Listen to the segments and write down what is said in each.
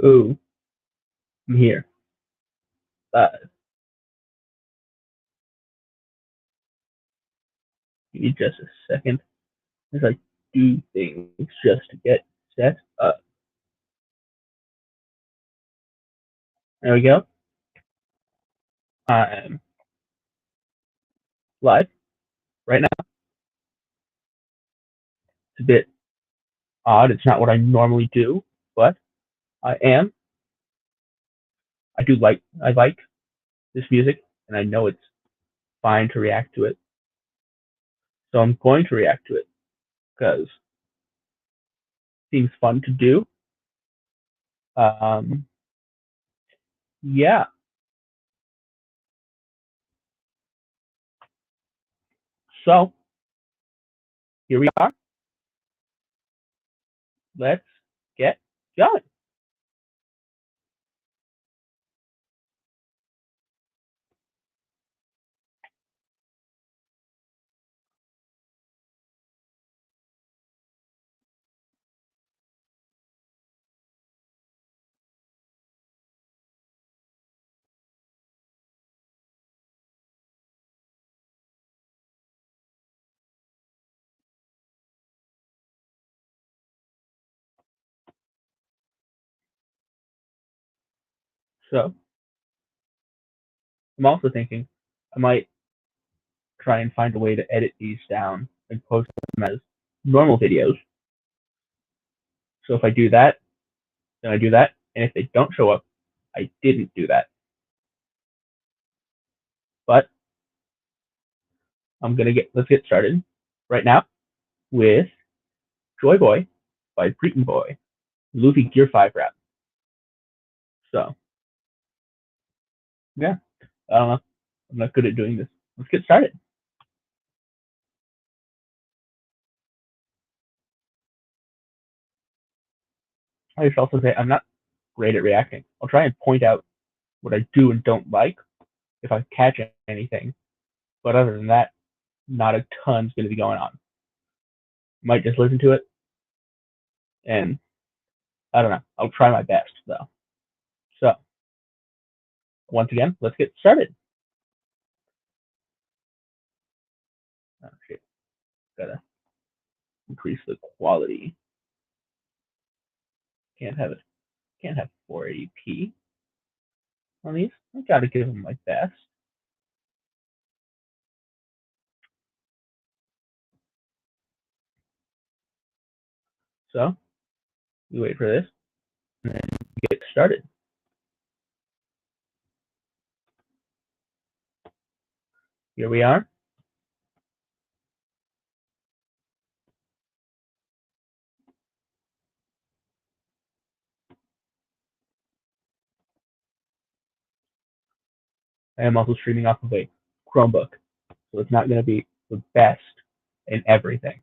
Ooh, I'm here. Uh, Give me just a second as I do things just to get set up. There we go. I'm live right now. It's a bit odd. It's not what I normally do, but I am. I like this music, and I know it's fine to react to it. So I'm going to react to it because it seems fun to do. Um, yeah. So here we are. Let's get going. So I'm also thinking I might try and find a way to edit these down and post them as normal videos. So if I do that, then I do that. And if they don't show up, I didn't do that. But let's get started right now with Joy Boy by Breton Boy, Luffy Gear 5 rap. So yeah, I don't know. I'm not good at doing this. Let's get started. I should also say I'm not great at reacting. I'll try and point out what I do and don't like if I catch anything. But other than that, not a ton's going to be going on. Might just listen to it, and I don't know. I'll try my best though. So once again, let's get started. Oh shit, gotta increase the quality. Can't have it. Can't have 480p on these. I gotta give them my best. So we wait for this and then get started. Here we are. I am also streaming off of a Chromebook, so it's not going to be the best in everything.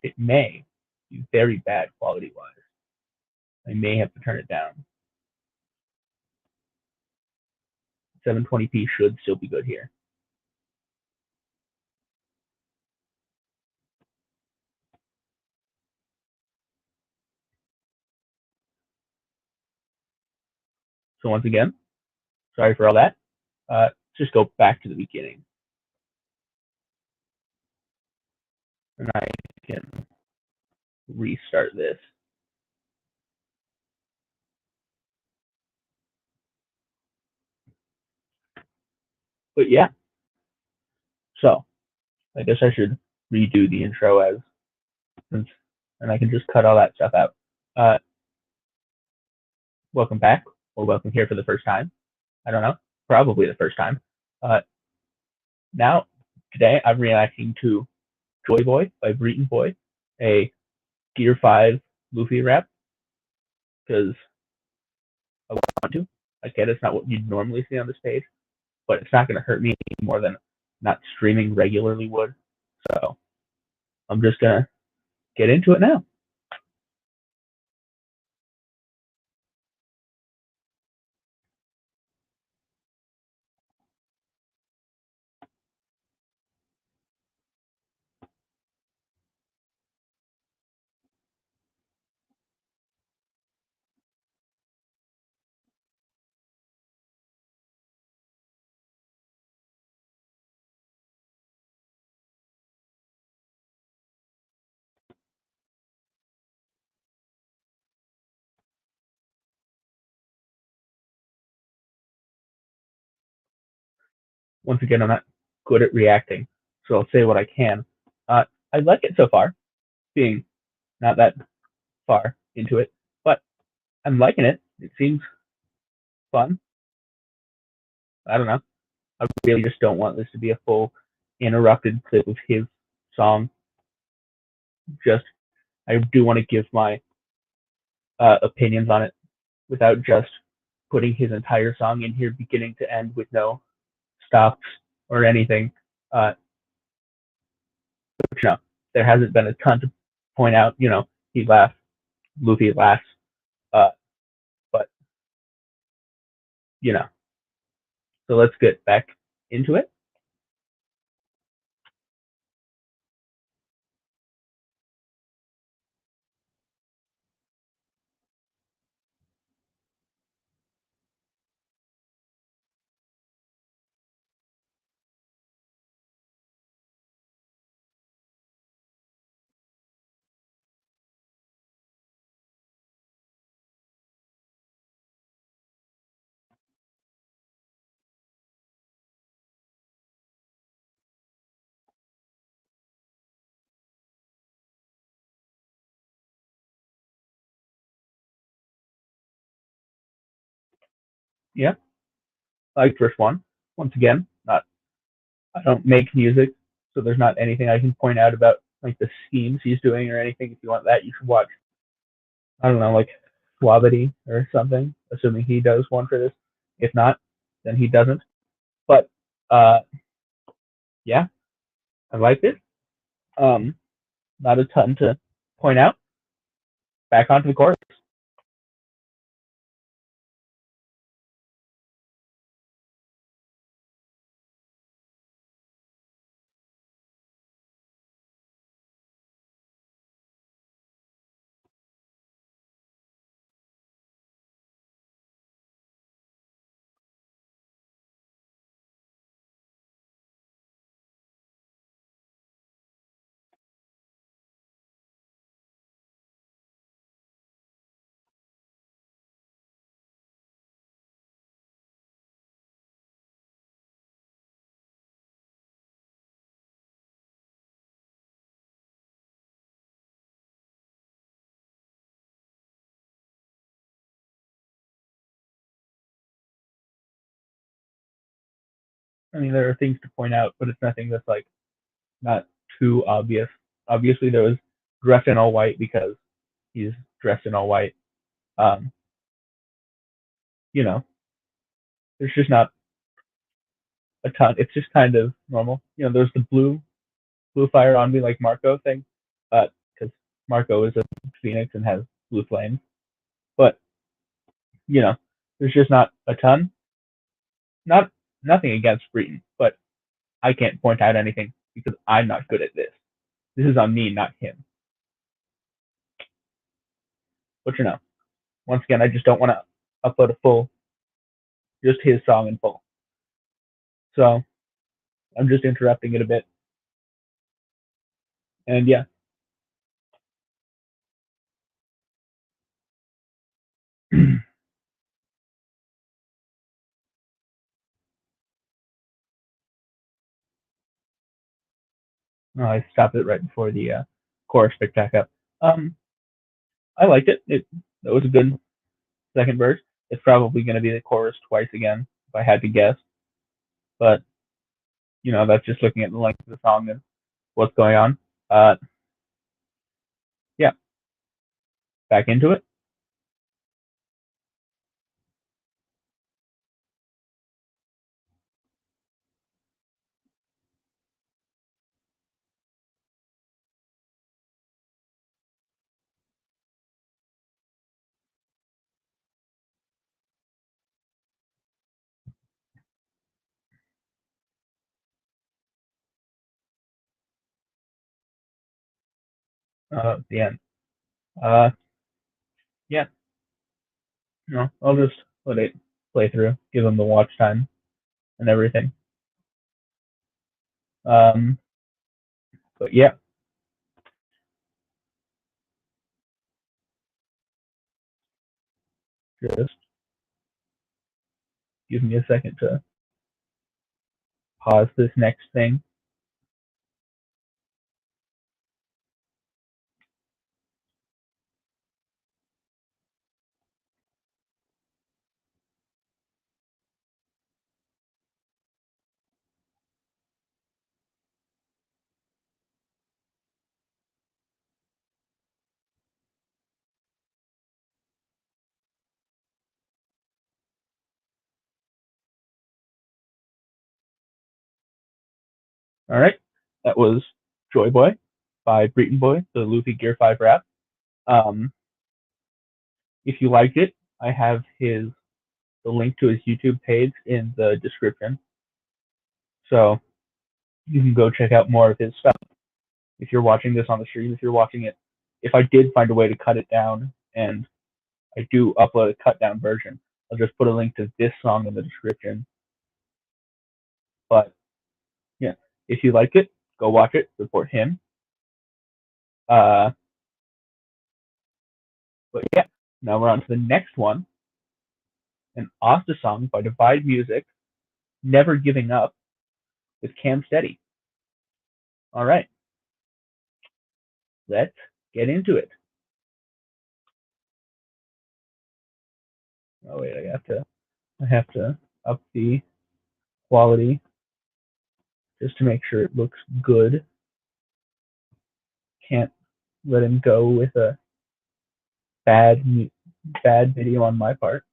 It may be very bad quality wise. I may have to turn it down. 720p should still be good here. So once again, sorry for all that. Just go back to the beginning. And I can restart this. But yeah, so I guess I should redo the intro as, and I can just cut all that stuff out. Uh, Welcome back, or welcome here for the first time. I don't know, probably the first time. Uh, Now, today I'm reacting to Joy Boy by Breton Boy, a Gear 5 Luffy rap, because I want to. I get it's not what you'd normally see on this page, but it's not going to hurt me more than not streaming regularly would. So I'm just going to get into it now. once again, I'm not good at reacting, so I'll say what I can. I like it so far, being not that far into it, but I'm liking it. It seems fun. I don't know. I really just don't want this to be a full interrupted clip of his song. Just I do want to give my opinions on it without just putting his entire song in here, beginning to end, with no stops or anything. Uh, but, there hasn't been a ton to point out. He laughs, Luffy laughs, uh, but you know. So let's get back into it. Yeah, like first one. Once again, not I don't make music, so there's not anything I can point out about like the schemes he's doing or anything. If you want that, you should watch. I don't know, like Swabity or something. Assuming he does one for this. If not, then he doesn't. But uh, yeah, I liked it. Um, Not a ton to point out. Back onto the chorus. I mean, there are things to point out, but it's nothing that's like not too obvious. Obviously, there was dressed in all white because he's dressed in all white. Um, you know, there's just not a ton. It's just kind of normal. There's the blue fire on me like Marco thing, because Marco is a phoenix and has blue flames. But you know, there's just not a ton. Not Nothing against Breton, but I can't point out anything because I'm not good at this. This is on me, not him. But once again, I just don't want to upload a full, just his song in full. So I'm just interrupting it a bit. And yeah, I stopped it right before the chorus picked back up. Um, I liked it. That was a good second verse. It's probably going to be the chorus twice again, if I had to guess. But that's just looking at the length of the song and what's going on. Uh, yeah, back into it. The end. Uh, yeah, I'll just let it play through, give them the watch time and everything. Um, but yeah, just give me a second to pause this next thing. All right, that was Joy Boy by Breton Boy, the Luffy Gear 5 rap. Um, if you liked it, I have the link to his YouTube page in the description, so you can go check out more of his stuff. If you're watching this on the stream, if you're watching it, if I did find a way to cut it down and I do upload a cut down version, I'll just put a link to this song in the description. But yeah, if you like it, go watch it, support him. Uh, but yeah, now we're on to the next one, an Asta song by Divide Music, Never Giving Up with Cam Steady. All right, let's get into it. Oh wait, I have to up the quality just to make sure it looks good. Can't let him go with a bad bad video on my part.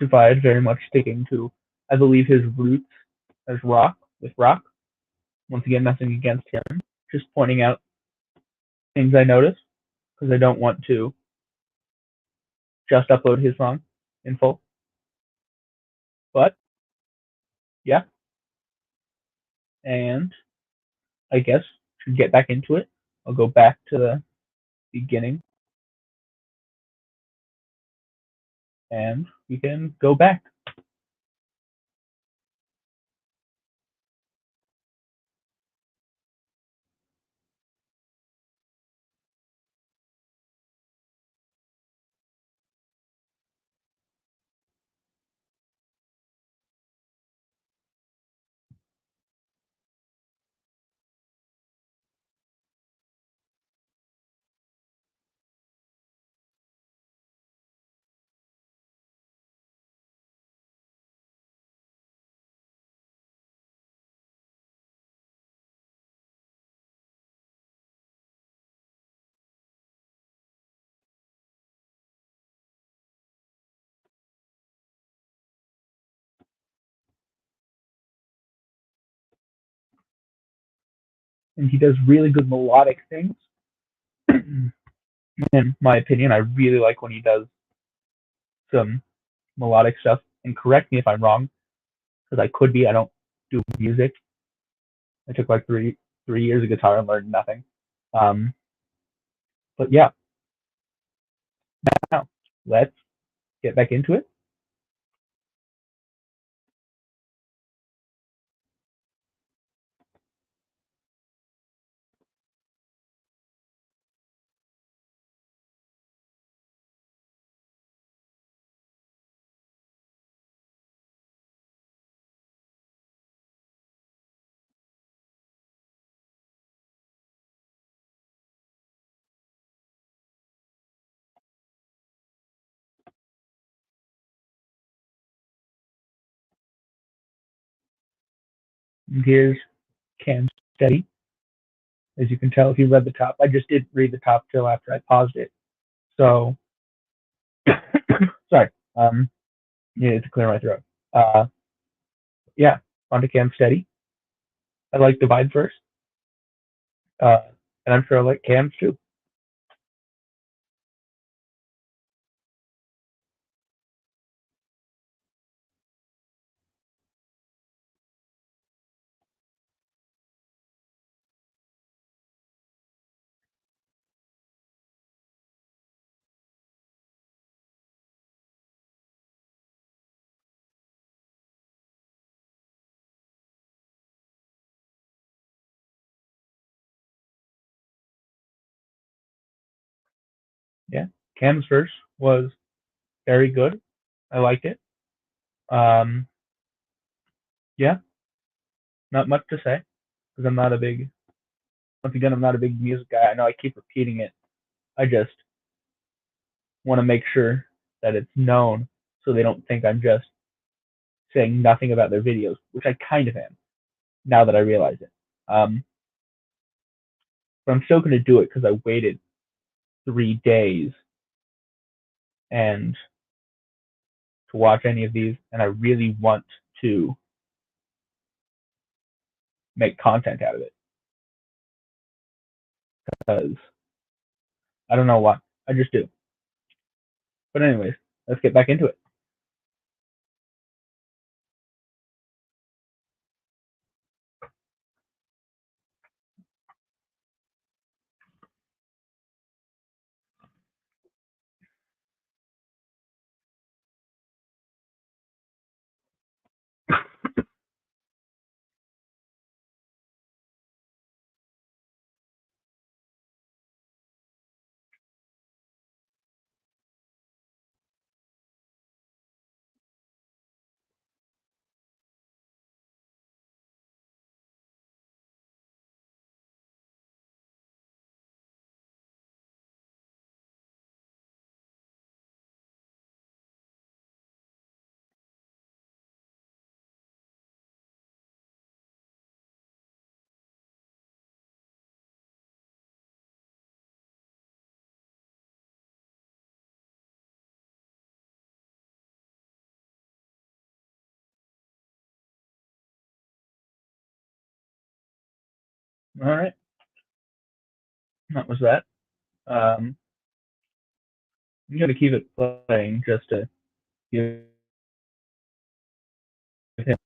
Divide very much sticking to, I believe, his roots as rock with rock. Once again, nothing against him, just pointing out things I noticed because I don't want to just upload his song in full. But yeah, and I guess to get back into it, I'll go back to the beginning and we can go back. And he does really good melodic things. In my opinion, I really like when he does some melodic stuff. And correct me if I'm wrong, because I could be. I don't do music. I took like three years of guitar and learned nothing. Um, but yeah, now let's get back into it. Here's Cam Steady. As you can tell if you read the top, I just didn't read the top till after I paused it. So sorry. Needed to clear my throat. Yeah, on to Cam Steady. I like Divide first. Uh, and I'm sure I like Cam's too. Cam's verse was very good. I liked it. Um, yeah, not much to say because once again, I'm not a big music guy. I know I keep repeating it. I just want to make sure that it's known so they don't think I'm just saying nothing about their videos, which I kind of am now that I realize it. Um, but I'm still going to do it because I waited 3 days and to watch any of these, and I really want to make content out of it because I don't know why. I just do. But anyways, let's get back into it. All right, that was that. I'm gonna keep it playing just to give him.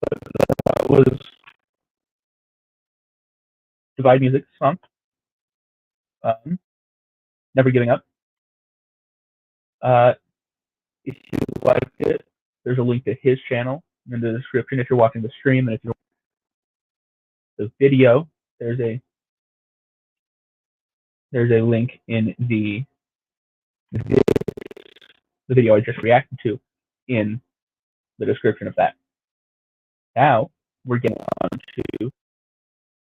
That was Divide Music song. Never Giving Up. Uh, if you liked it, there's a link to his channel in the description if you're watching the stream, and if you're the video, there's a link in the video I just reacted to in the description of that. Now we're getting on to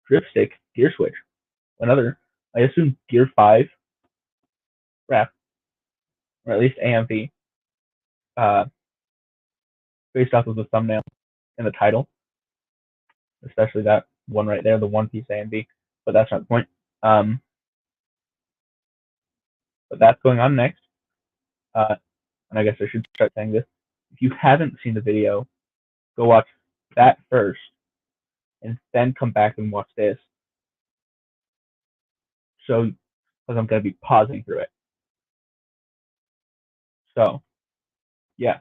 Dripstick Gear Switch, another, I assume, Gear 5 rap, or at least AMV, uh, based off of the thumbnail and the title, especially that one right there, the One Piece AMV. But that's not the point. But that's going on next. And I guess I should start saying this. If you haven't seen the video, go watch that first, and then come back and watch this. So, because I'm going to be pausing through it. So, yeah.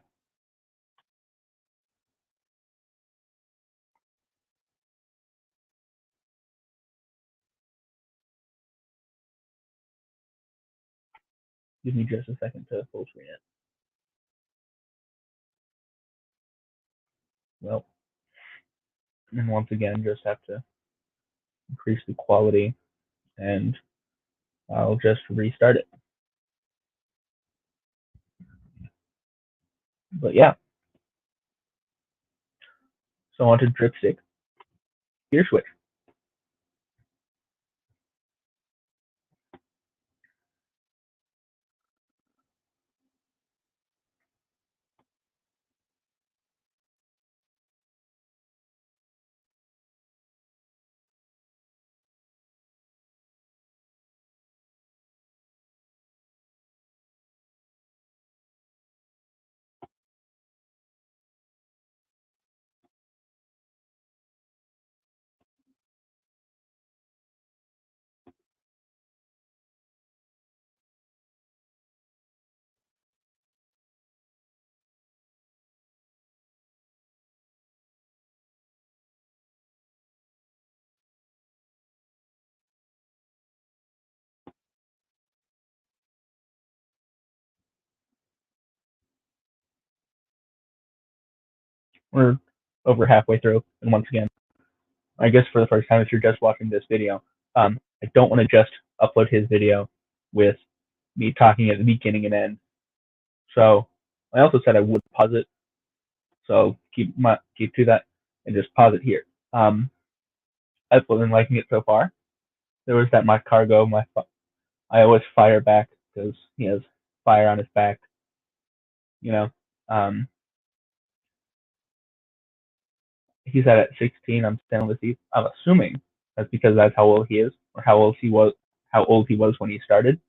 Give me just a second to full screen it. Well, and once again, just have to increase the quality, and I'll just restart it. But yeah, so on to Dripstick Gear Switch. We're over halfway through, and once again, I guess for the first time, if you're just watching this video, I don't want to just upload his video with me talking at the beginning and end. So I also said I would pause it. So keep to that and just pause it here. I've been liking it so far. There was that my cargo, I always fire back because he has fire on his back. You know, um, he said at 16 I'm stainless steel. I'm assuming that's because that's how old he is or how old he was when he started.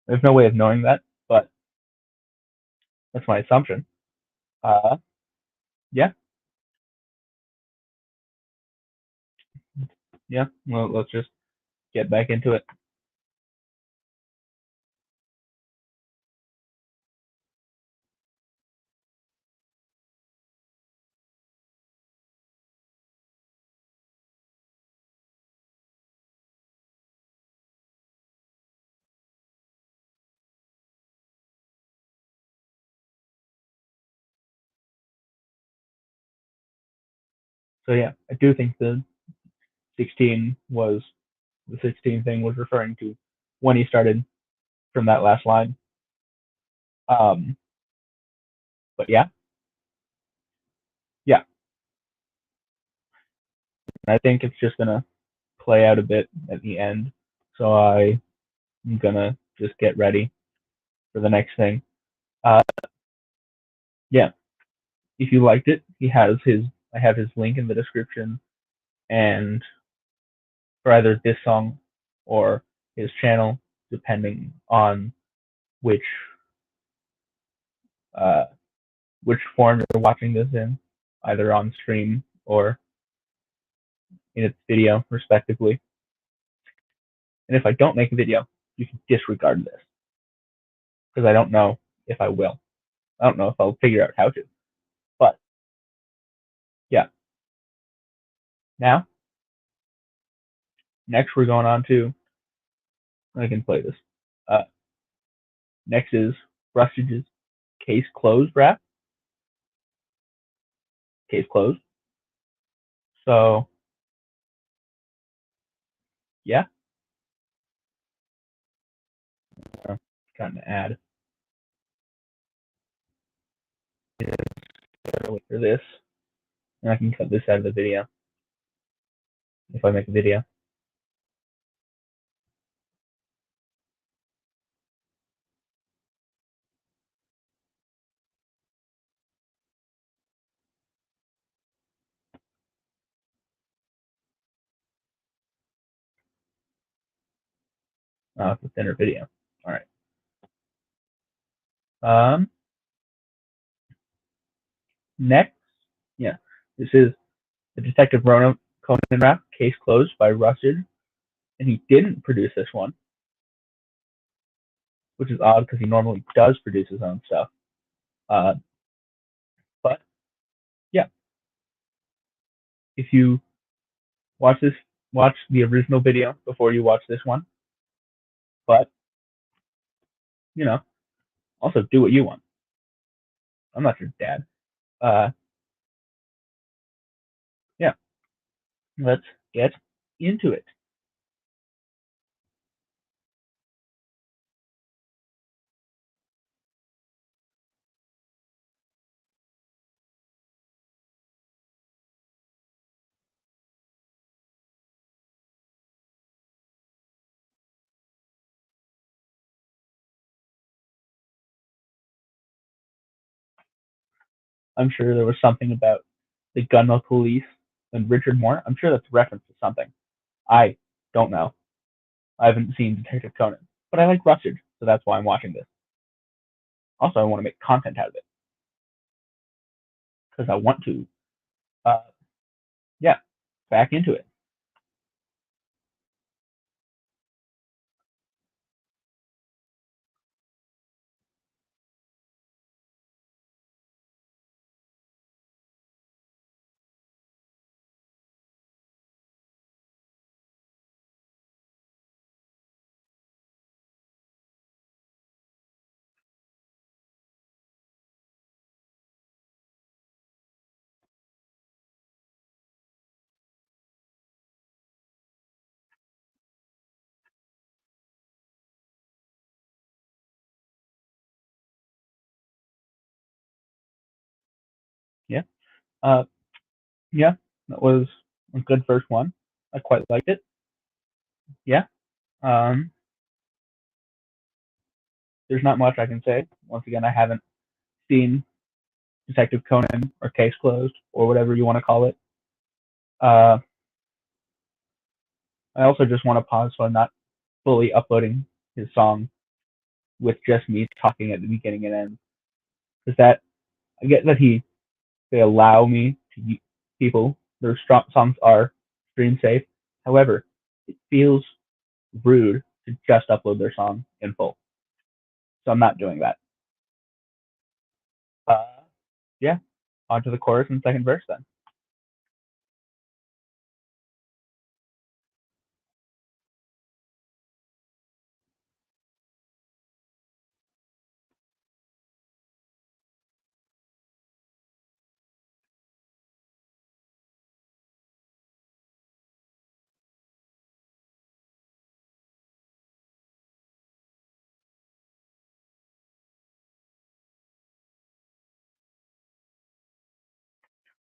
There's no way of knowing that, but that's my assumption. Uh, yeah, yeah. Well, let's just get back into it. So yeah, I do think 16 was the 16 thing was referring to when he started from that last line. Um, but yeah, yeah. I think it's just gonna play out a bit at the end. So I'm gonna just get ready for the next thing. Uh, yeah, if you liked it, I have his link in the description, and for either this song or his channel, depending on which uh, which form you're watching this in, either on stream or in its video, respectively. And if I don't make a video, you can disregard this because I don't know if I will. I don't know if I'll figure out how to. But yeah, now next we're going on to I can play this. Uh, Next is Rustage's Case Closed rap. Case closed. So yeah, got an ad. Wait for this, and I can cut this out of the video if I make a video. It's a thinner video. All right. Um, Next, yeah, this is the Detective Conan rap. Case closed by Rustage, and he didn't produce this one, which is odd because he normally does produce his own stuff. Uh, but yeah, if you watch this, watch the original video before you watch this one. But you know, also do what you want. I'm not your dad. Uh, yeah, let's get into it. I'm sure there was something about the Gunma Police and Richard Moore. I'm sure that's a reference to something. I don't know. I haven't seen Detective Conan, but I like Rustage, so that's why I'm watching this. Also, I want to make content out of it because I want to. Uh, yeah, back into it. Uh, yeah, that was a good first one. I quite liked it. Yeah. Um, there's not much I can say. Once again, I haven't seen Detective Conan or Case Closed or whatever you want to call it. Uh, I also just want to pause so I'm not fully uploading his song with just me talking at the beginning and end. Because that I get that they allow me to use people their strong songs are stream safe. However, it feels rude to just upload their song in full. So I'm not doing that. Uh, yeah, on to the chorus and second verse then.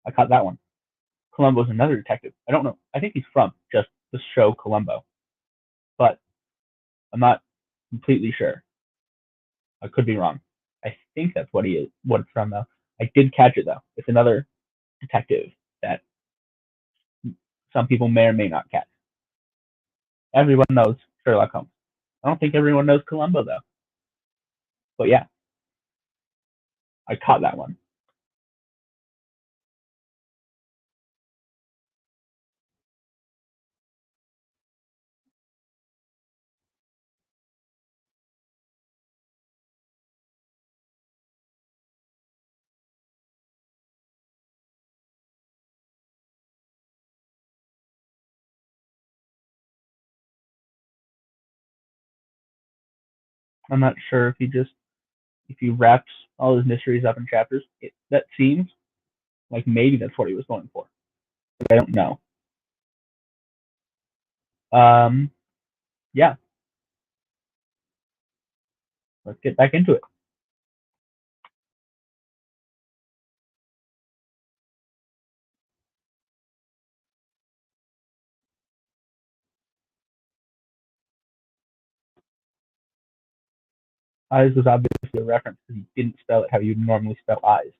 I caught that one. Columbo's another detective. I don't know. I think he's from just the show Columbo, but I'm not completely sure. I could be wrong. I think that's what he is. What it's from though. I did catch it though. It's another detective that some people may or may not catch. Everyone knows Sherlock Holmes. I don't think everyone knows Columbo though. But yeah, I caught that one. I'm not sure if he wraps all his mysteries up in chapters. That seems like maybe that's what he was going for. But I don't know. Um, yeah, let's get back into it. Eyes was obviously a reference because he didn't spell it how you normally spell eyes.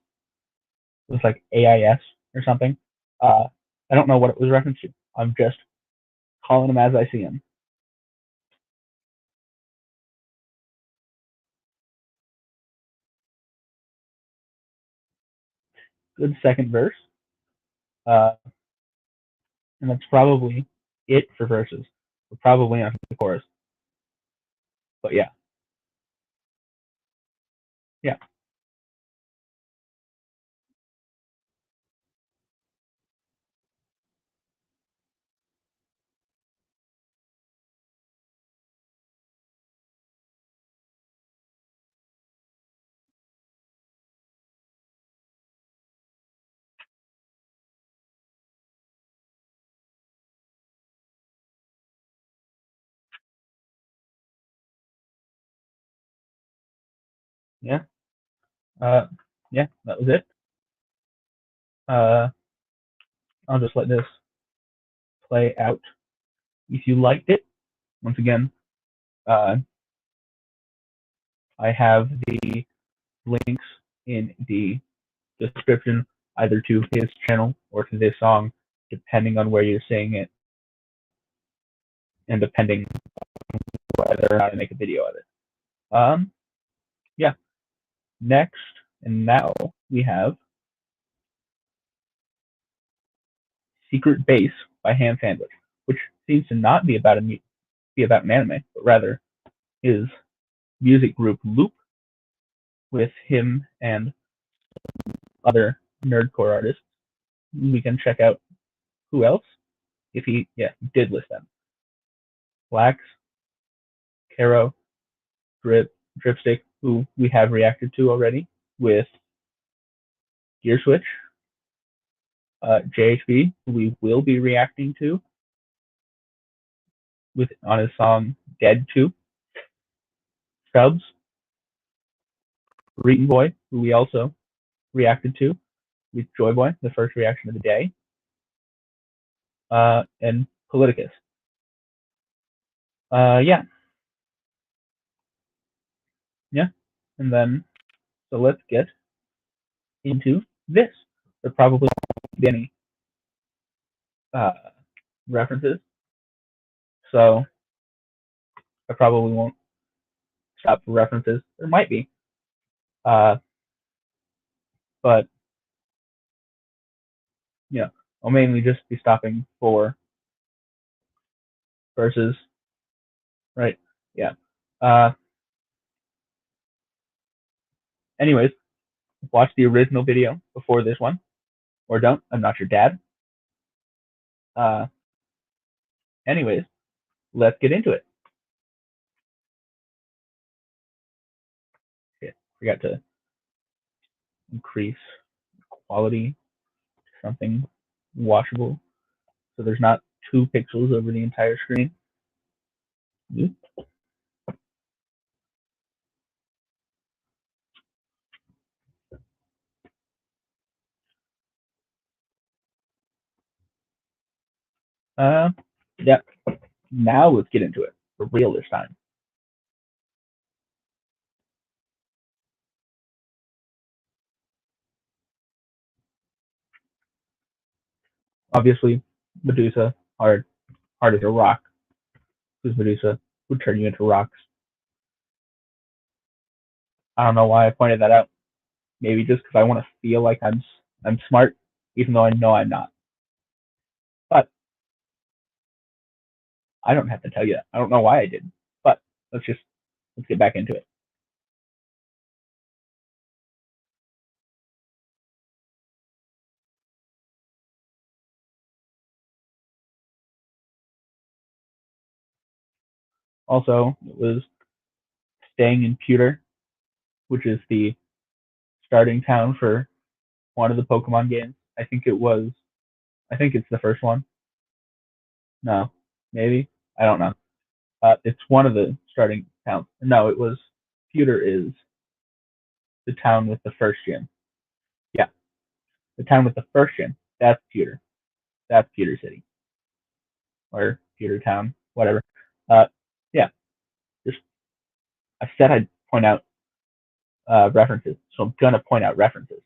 It was like AIS or something. Uh, I don't know what it was referenced to. I'm just calling him as I see him. Good second verse. Uh, and that's probably it for verses. We're probably not the chorus. But yeah, yeah, yeah. Uh, yeah, that was it. Uh, I'll just let this play out. If you liked it, once again, uh, I have the links in the description, either to his channel or to this song, depending on where you're seeing it, and depending whether or not I make a video of it. Yeah. Next and now we have Secret Base by Ham Sandwich, which seems to not be about be about an anime, but rather his music group Loop with him and other nerdcore artists. We can check out who else if he did list them. Flax, Caro, Dripstick, who we have reacted to already with Gear Switch, JHB, who we will be reacting to with on his song Dead 2, Stubbs, Reeton Boy, who we also reacted to, with Joy Boy, the first reaction of the day, and Politicus. Yeah, yeah, and then so let's get into this. There probably won't be any uh, references, so I probably won't stop for references. There might be, uh, but you know, I'll mainly just be stopping for verses, right? Yeah. Uh, anyways, watch the original video before this one, or don't. I'm not your dad. Uh, anyways, let's get into it. Okay, forgot to increase quality to something washable, so there's not 2 pixels over the entire screen. Uh, yeah. Now let's get into it for real this time. Obviously, Medusa, hard as a rock, because Medusa would turn you into rocks. I don't know why I pointed that out. Maybe just because I want to feel like I'm smart, even though I know I'm not. But I don't have to tell you that. I don't know why I did. But let's get back into it. Also, it was staying in Pewter, which is the starting town for one of the Pokemon games. I think it was. I think it's the first one. No, maybe. I don't know. It's one of the starting towns. No, it was. Pewter is the town with the first gym. Yeah, the town with the first gym. That's Pewter. That's Pewter City or Pewter Town, whatever. Uh, yeah, just I said I'd point out references, so I'm gonna point out references.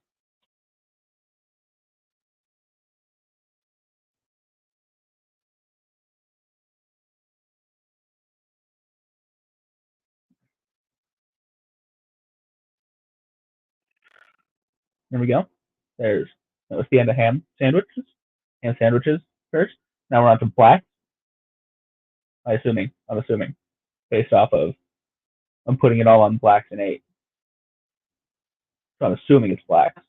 There we go. There's that was the end of ham sandwiches. Ham sandwiches first. Now we're on to black. I'm assuming based off of I'm putting it all on blacks and 8. So I'm assuming it's blacks.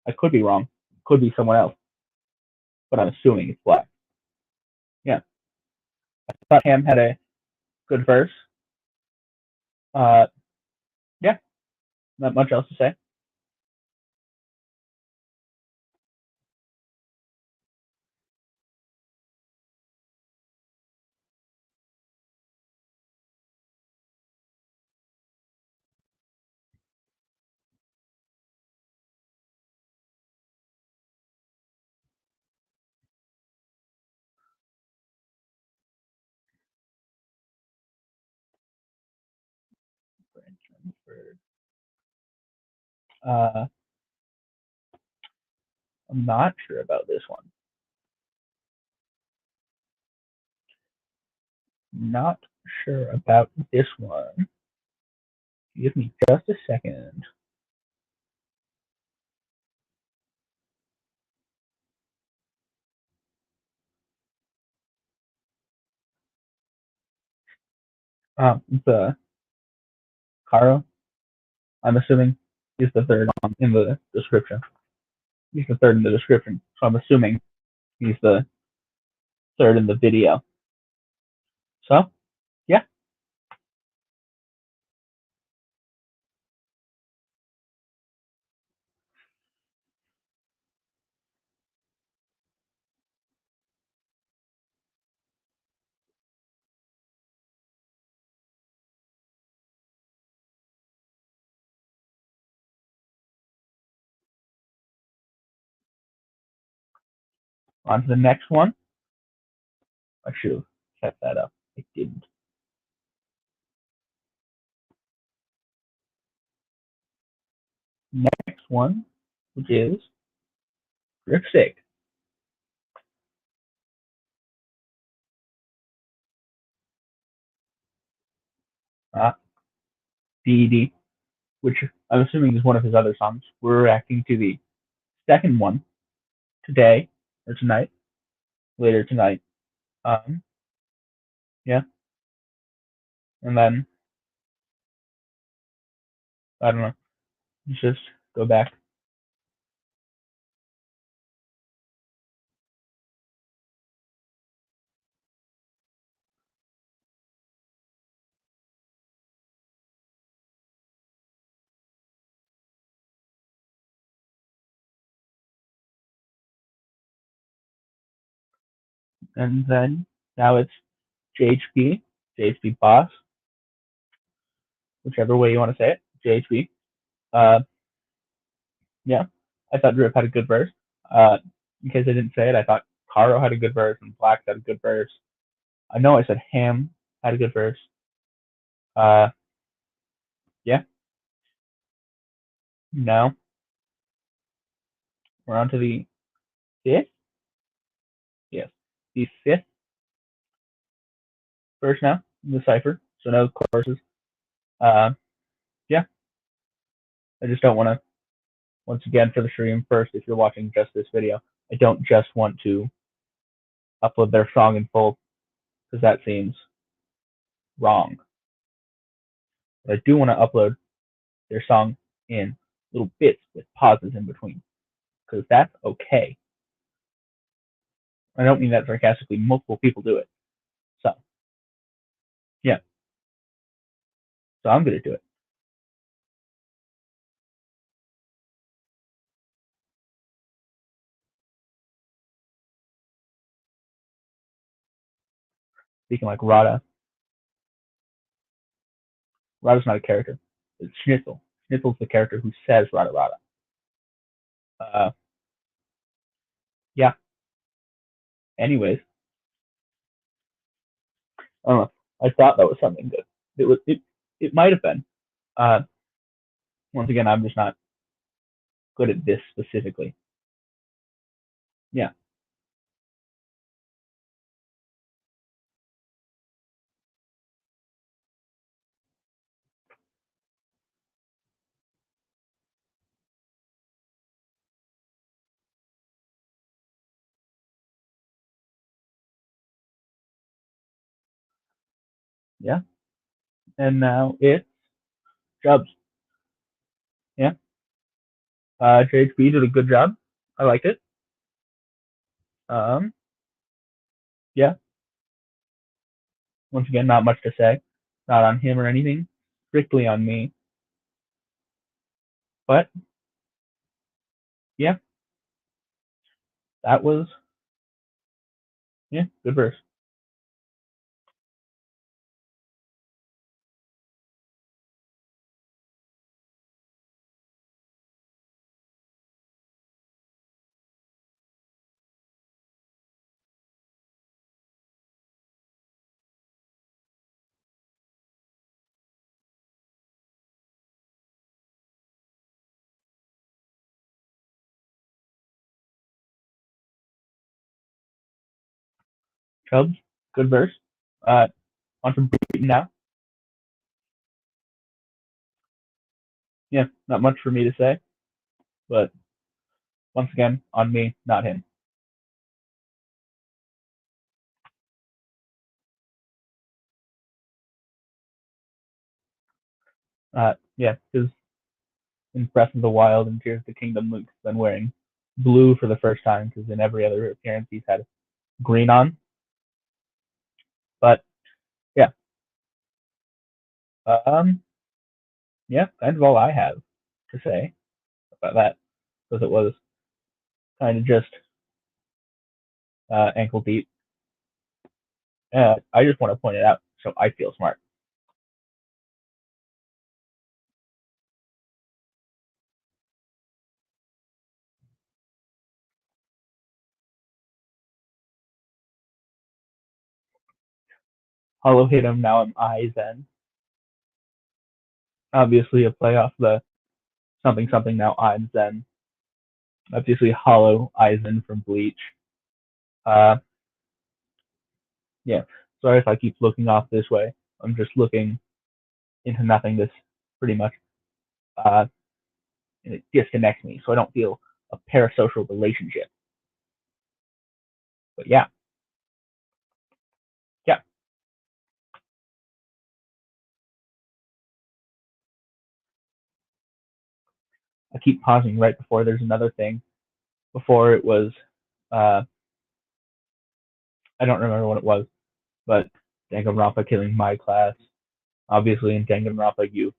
I could be wrong. Could be someone else, but I'm assuming it's black. Yeah. I thought Ham had a good verse. Uh, yeah, not much else to say. Uh, I'm not sure about this one. Not sure about this one. Give me just a second. The Caro, I'm assuming, is the third on in the description. He's the third in the description, so I'm assuming he's the third in the video. So, yeah, On to the next one. I should have set that up. I didn't. Next one, which is Dripstick. DED, which I'm assuming is one of his other songs. We're reacting to the second one today or tonight, later tonight. Yeah, and then I don't know. Let's just go back. And then now it's JHP Boss, whichever way you want to say it, JHP. Uh, yeah, I thought Drip had a good verse. In case I didn't say it, I thought Caro had a good verse and Black had a good verse. I know I said Ham had a good verse. Uh, yeah. Now we're on to the fifth. Yes, the fifth verse now in the cipher. So no choruses. Uh, yeah. I just don't want to. Once again, for the stream first, if you're watching just this video, I don't just want to upload their song in full because that seems wrong. But I do want to upload their song in little bits with pauses in between because that's okay. I don't mean that sarcastically. Multiple people do it. So, yeah. So I'm going to do it. Speaking like Rada. Rada's not a character. It's Schnitzel. Schnitzel's the character who says Rada Rada. Uh, yeah. Anyways, I don't know. I thought that was something good. It was. It might have been. Uh, once again, I'm just not good at this specifically. Yeah. Yeah. And now it's Jubs. Yeah. JHB did a good job. I liked it. Um, yeah. Once again, not much to say. Not on him or anything. Strictly on me. But yeah, that was good verse. Chubbs, good verse. On to Breeden now. Yeah, not much for me to say, but once again, on me, not him. Yeah, because in Breath of the Wild and Tears of the Kingdom, Luke's been wearing blue for the first time because in every other appearance he's had green on. But yeah, um, yeah, kind of all I have to say about that because it was kind of just ankle deep. I just want to point it out so I feel smart. Hollow hit him, now I'm Aizen. Obviously a play off the something something, now Aizen. Obviously Hollow Aizen from Bleach. Uh, yeah. Sorry if I keep looking off this way. I'm just looking into nothingness pretty much. And it disconnects me, so I don't feel a parasocial relationship. But yeah, yeah. I keep pausing right before there's another thing. Before it was, uh, I don't remember what it was, but Danganronpa killing my class. Obviously, in Danganronpa,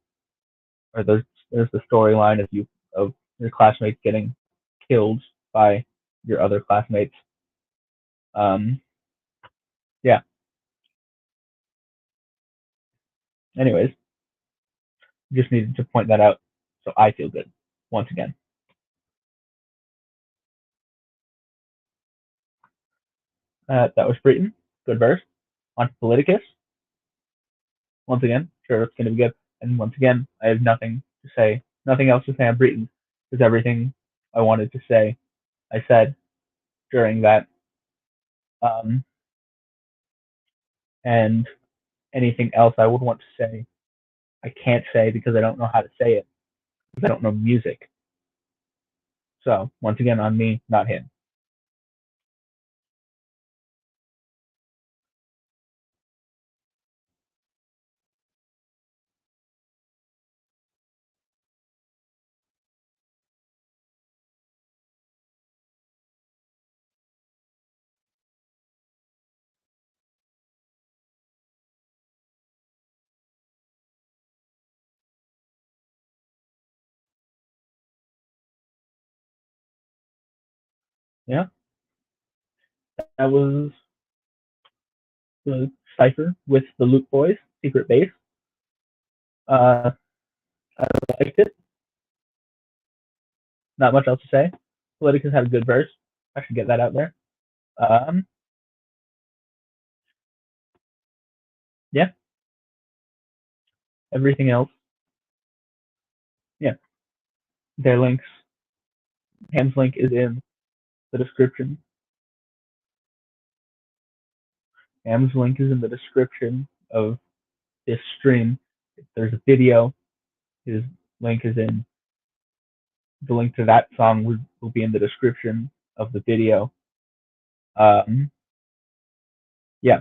or there's the storyline of your classmates getting killed by your other classmates. Um, yeah. Anyways, just needed to point that out so I feel good once again. That was Breton. Good verse. On to Politicus. Once again, sure it's going to be good. And once again, I have nothing else to say on Breton, because everything I wanted to say, I said during that. Um, and anything else I would want to say, I can't say because I don't know how to say it, because I don't know music. So once again, on me, not him. Yeah, that was the cipher with the Loot Boys, Secret Base. Uh, I liked it. Not much else to say. Politicus had a good verse. I should get that out there. Um, yeah, everything else. Yeah, their links. Ham's link is in the description. Ham's link is in the description of this stream. If there's a video, his link is in. The link to that song will be in the description of the video. Um, yeah.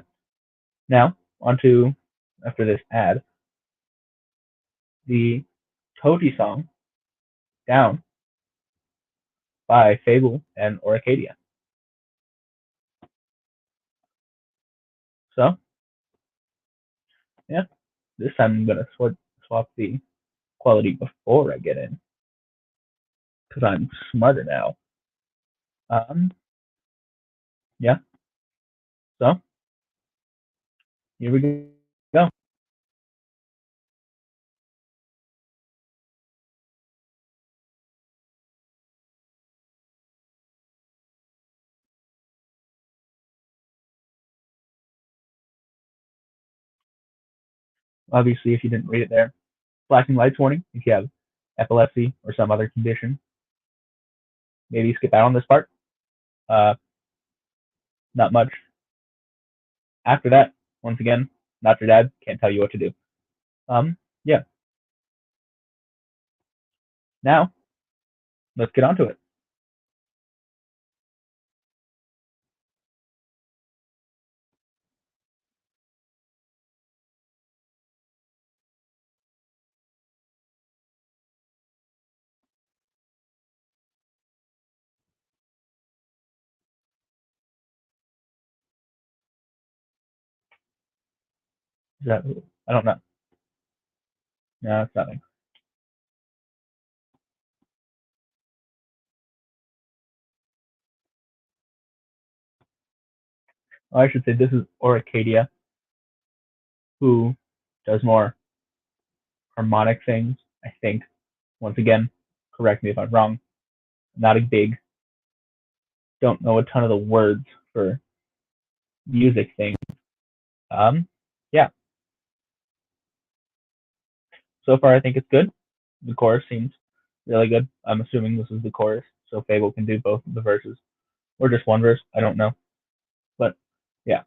Now, on to, after this ad, the Toji song, Down, by Fable and Orchidia. So, yeah, this time I'm going to swap the quality before I get in, because I'm smarter now. Yeah, so, here we go. Obviously, if you didn't read it there, flashing lights warning if you have epilepsy or some other condition. Maybe skip out on this part. Uh, not much. After that, once again, not your dad, can't tell you what to do. Yeah. Now, let's get on to it. Is that, I don't know. No, it's nothing. Oh, I should say this is Orchidia, who does more harmonic things, I think. Once again, correct me if I'm wrong. Not a big, don't know a ton of the words for music things. Um, yeah. so far I think it's good. The chorus seems really good. I'm assuming this is the chorus, so Fable can do both of the verses or just one verse. I don't know, but yeah,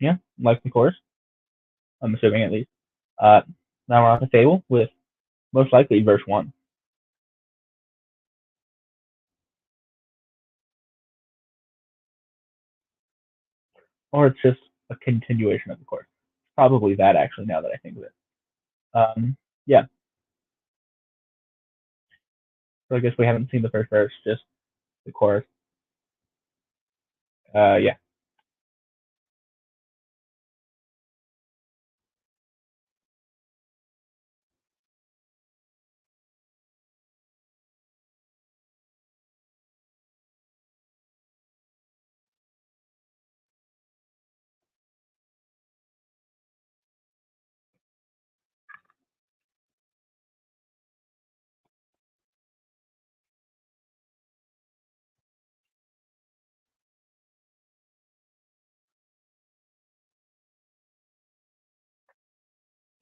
yeah, like the chorus. I'm assuming at least. Uh, Now we're on to Fable with most likely verse one, or it's just a continuation of the chorus. Probably that actually. Now that I think of it, yeah. So I guess we haven't seen the first verse, just the chorus. Yeah,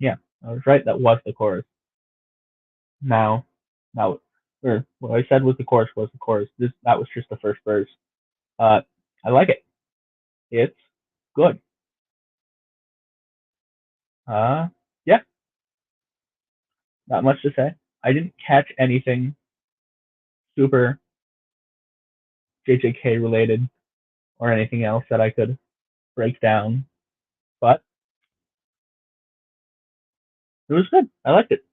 yeah. I was right. That was the chorus. Now, now, or what I said was the chorus was the chorus. That was just the first verse. Uh, I like it. It's good. Uh, yeah, not much to say. I didn't catch anything super JJK related or anything else that I could break down, but it was good. I liked it.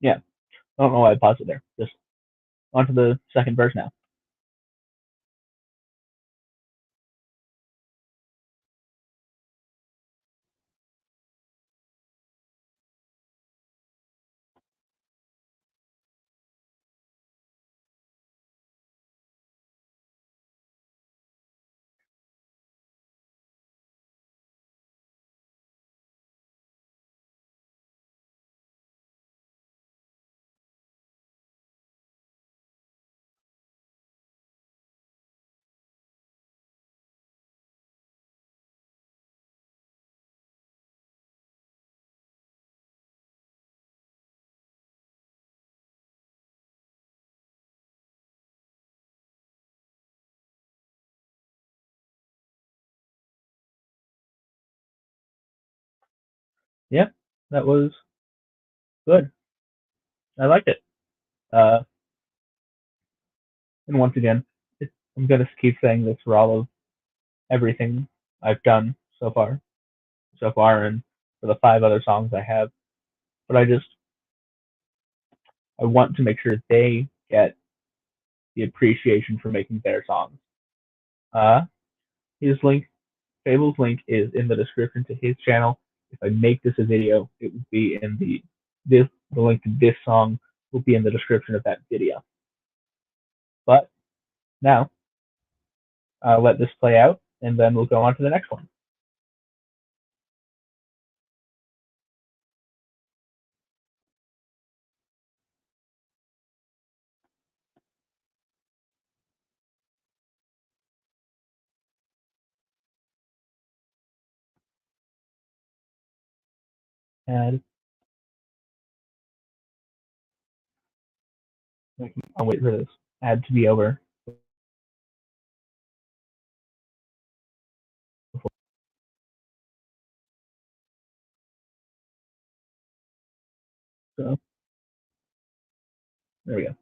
Yeah, I don't know why I paused it there. Just on to the second verse now. Yeah, that was good. I liked it. Uh, and once again, I'm gonna keep saying this for all of everything I've done so far, and for the five other songs I have. But I want to make sure they get the appreciation for making their songs. Uh, his link, Fable's link, is in the description to his channel. If I make this a video, it will be in the link to this song will be in the description of that video. But now I'll let this play out, and then we'll go on to the next one. And I'll wait for this ad to be over. Before, so there we go.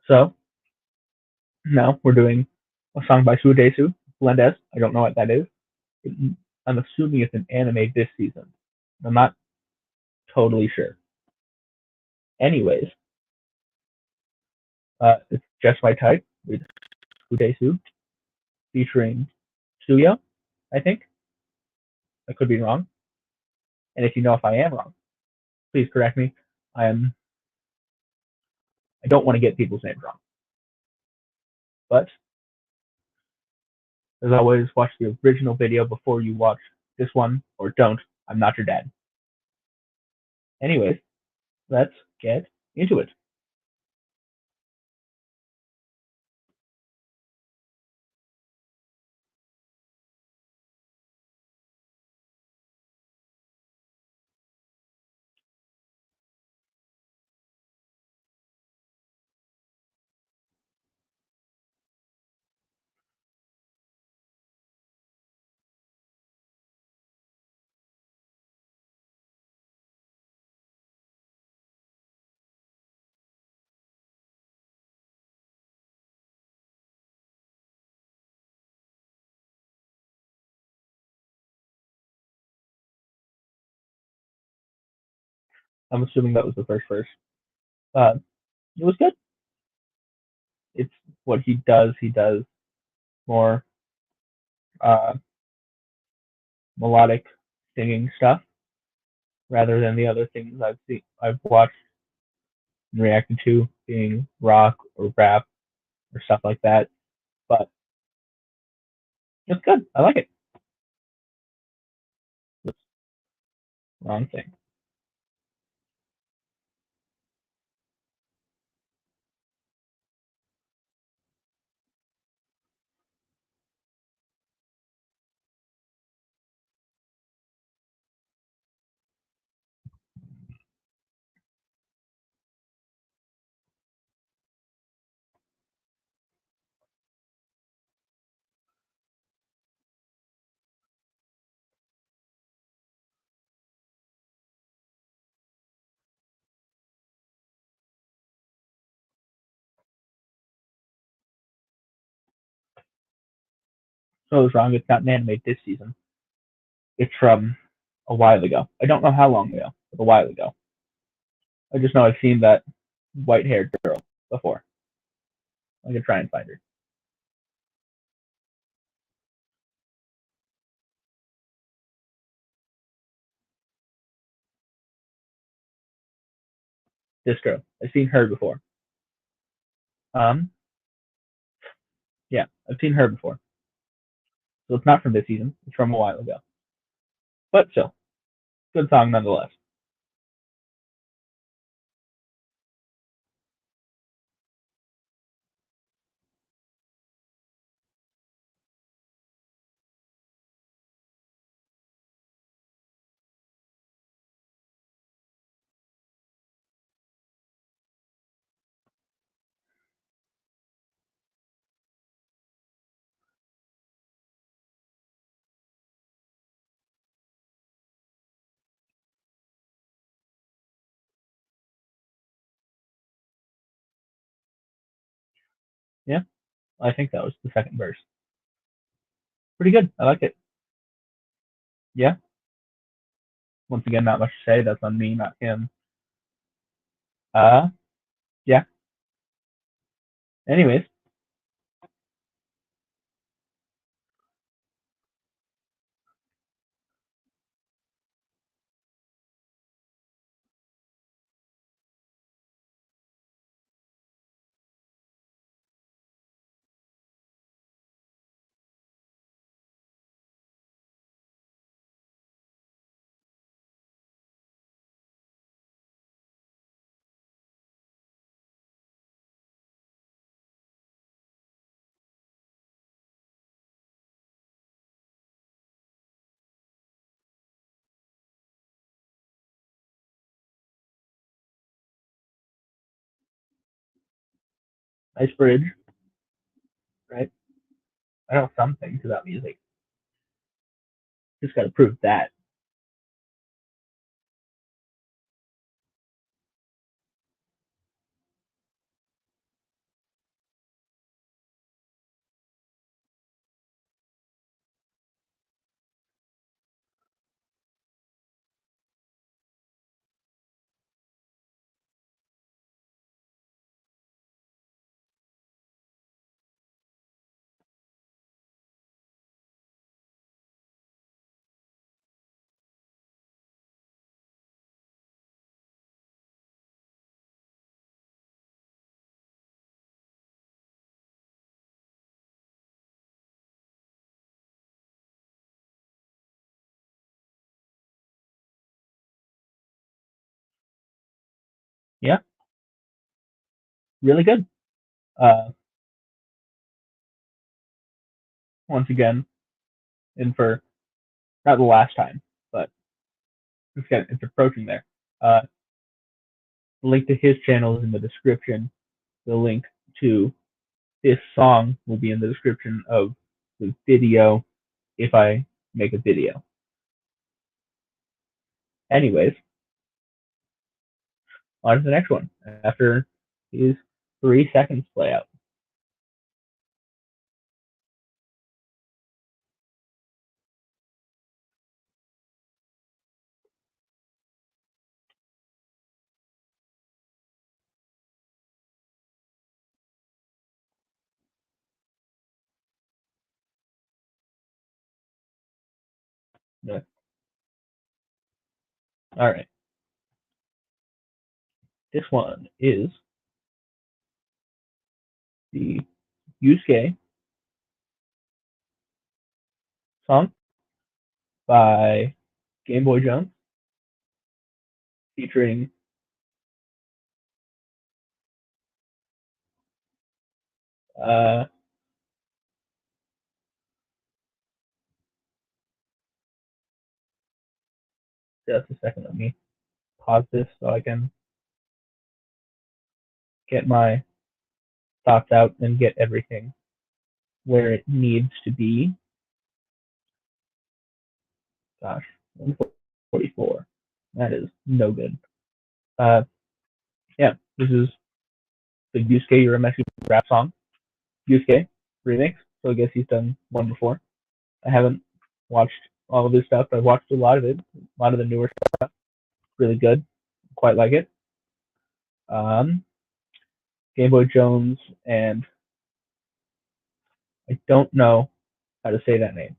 So now we're doing a song by Sudesu Blendes. I don't know what that is. I'm assuming it's an anime this season. I'm not totally sure. Anyways, it's Just My Type with Sudesu featuring Suyo, I think. I could be wrong. And if you know if I am wrong, please correct me. I don't want to get people's names wrong. But as always, watch the original video before you watch this one, or don't. I'm not your dad. Anyways, let's get into it. I'm assuming that was the first verse. Uh, it was good. It's what he does. He does more uh, melodic singing stuff rather than the other things I've watched and reacted to, being rock or rap or stuff like that. But it's good. I like it. Oops, wrong thing. So I was wrong. It's not an anime this season. It's from a while ago. I don't know how long ago, but a while ago. I just know I've seen that white-haired girl before. I can try and find her. This girl. I've seen her before. Um, yeah, I've seen her before. So it's not from this season. It's from a while ago. But still, good song nonetheless. Yeah, I think that was the second verse. Pretty good. I like it. Yeah. Once again, not much to say. That's on me, not him. Uh, yeah. Anyways, nice bridge, right? I know some things about music. Just got to prove that. yeah, really good. Uh, Once again, and for not the last time, but it's approaching there. Uh, the link to his channel is in the description. The link to this song will be in the description of the video if I make a video. Anyways, on to the next one. After these 3 seconds play out. Yeah. All right. This one is the Yusuke song by Game Boy Jones featuring uh, just a second, let me pause this so I can get my thoughts out and get everything where it needs to be. Gosh, 144. That is no good. Uh, yeah, this is the Yusuke Urameshi rap song. Yusuke remix. So I guess he's done one before. I haven't watched all of his stuff, but I've watched a lot of it. A lot of the newer stuff. Really good. Quite like it. Um, Game Boy Jones, and I don't know how to say that name.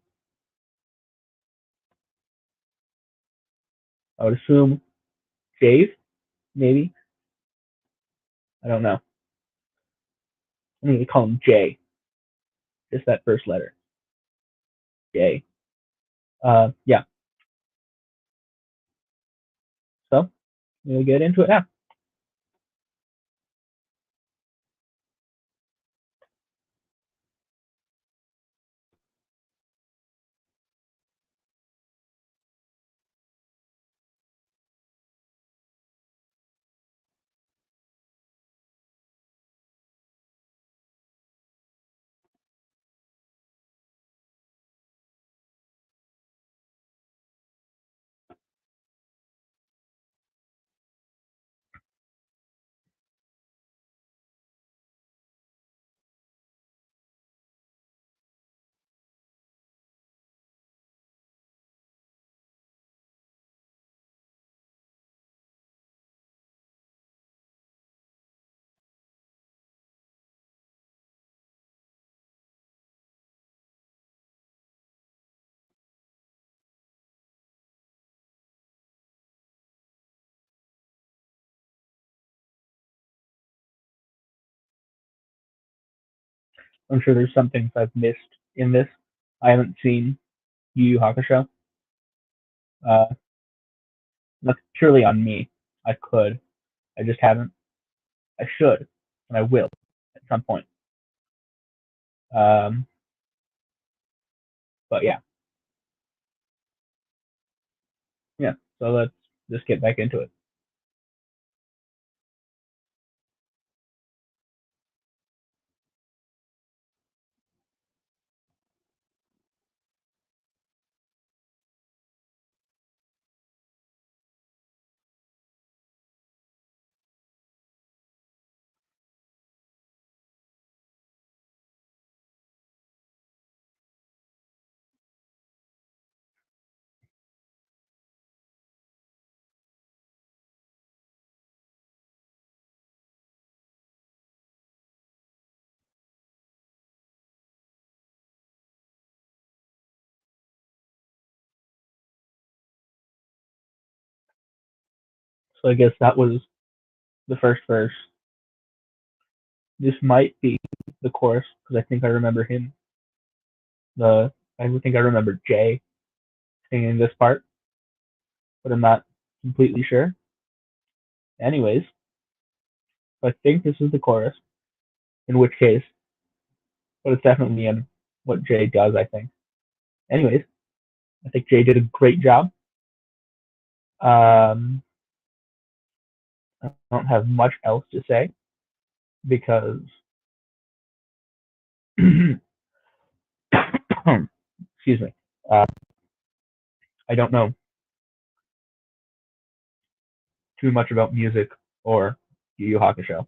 I would assume Jave, maybe. I don't know. I'm going to call him J. Just that first letter. J. Yeah. So we'll get into it now. I'm sure there's some things I've missed in this. I haven't seen Yu Yu Hakusho. Uh, that's purely on me. I could. I just haven't. I should, and I will at some point. Um, but yeah, yeah. So let's just get back into it. So I guess that was the first verse. This might be the chorus because I think I remember him. I think I remember Jay singing this part, but I'm not completely sure. Anyways, So I think this is the chorus, in which case, but it's definitely the end of what Jay does, I think. Anyways, I think Jay did a great job. Um, I don't have much else to say because, excuse me, uh, I don't know too much about music or Yu Yu Hakusho.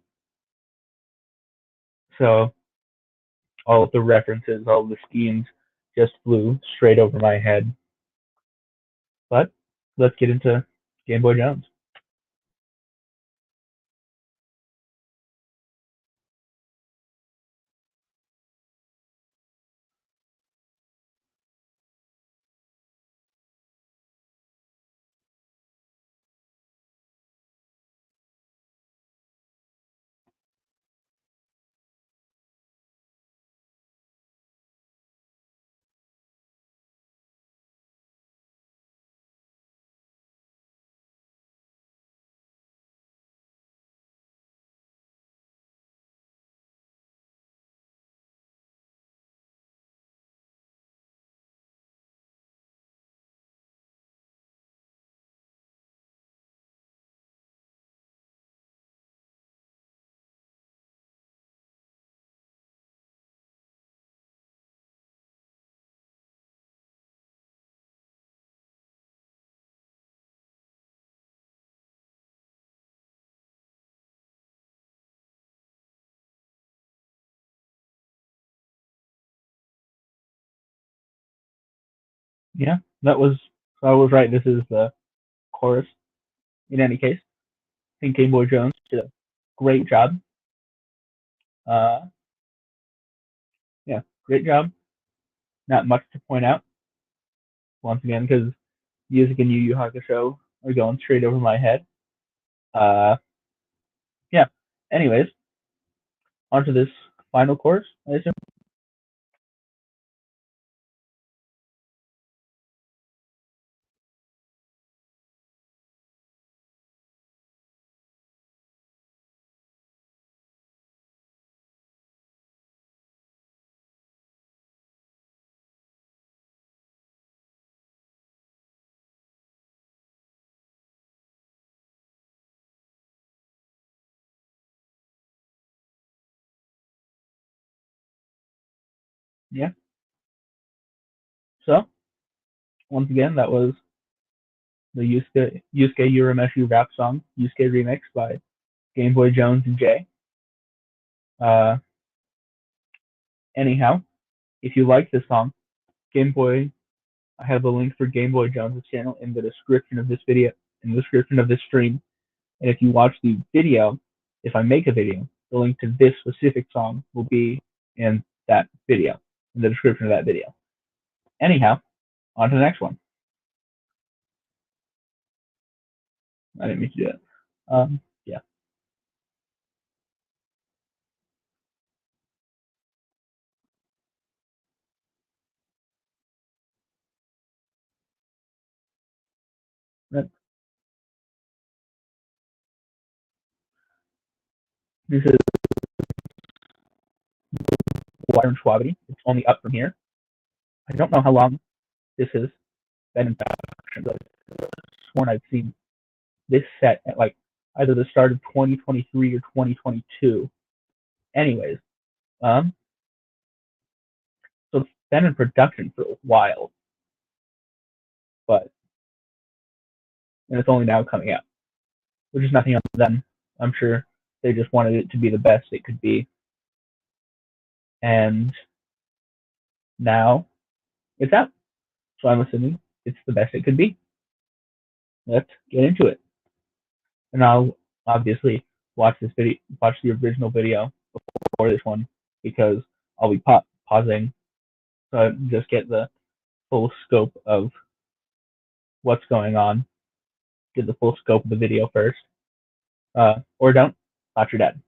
So all of the references, all of the schemes just flew straight over my head. But let's get into Game Boy Jones. Yeah, I was right. This is the chorus. In any case, I think Game Boy Jones did a great job. Uh, yeah, great job. Not much to point out once again because music and Yu Yu Hakusho are going straight over my head. Uh, yeah. Anyways, onto this final course. I assume. Yeah. So once again, that was the Yusuke Urameshi rap song, Yusuke remix by Game Boy Jones and Jay. Uh, anyhow, if you like this song, Game Boy, I have a link for Game Boy Jones' channel in the description of this video, in the description of this stream. And if you watch the video, if I make a video, the link to this specific song will be in that video, in the description of that video. Anyhow, on to the next one. I didn't mean to do it. Yeah. This is Water and Suavity. It's only up from here. I don't know how long this has been in production, but I've sworn I've seen this set at like either the start of 2023 or 2022. Anyways, um, so it's been in production for a while, but and it's only now coming out, which is nothing on them. I'm sure they just wanted it to be the best it could be, and now it's out. So I'm assuming it's the best it could be. Let's get into it, and I'll obviously watch the original video before this one because I'll be pausing so I just get the full scope of what's going on, get the full scope of the video first. Or don't, not your dad.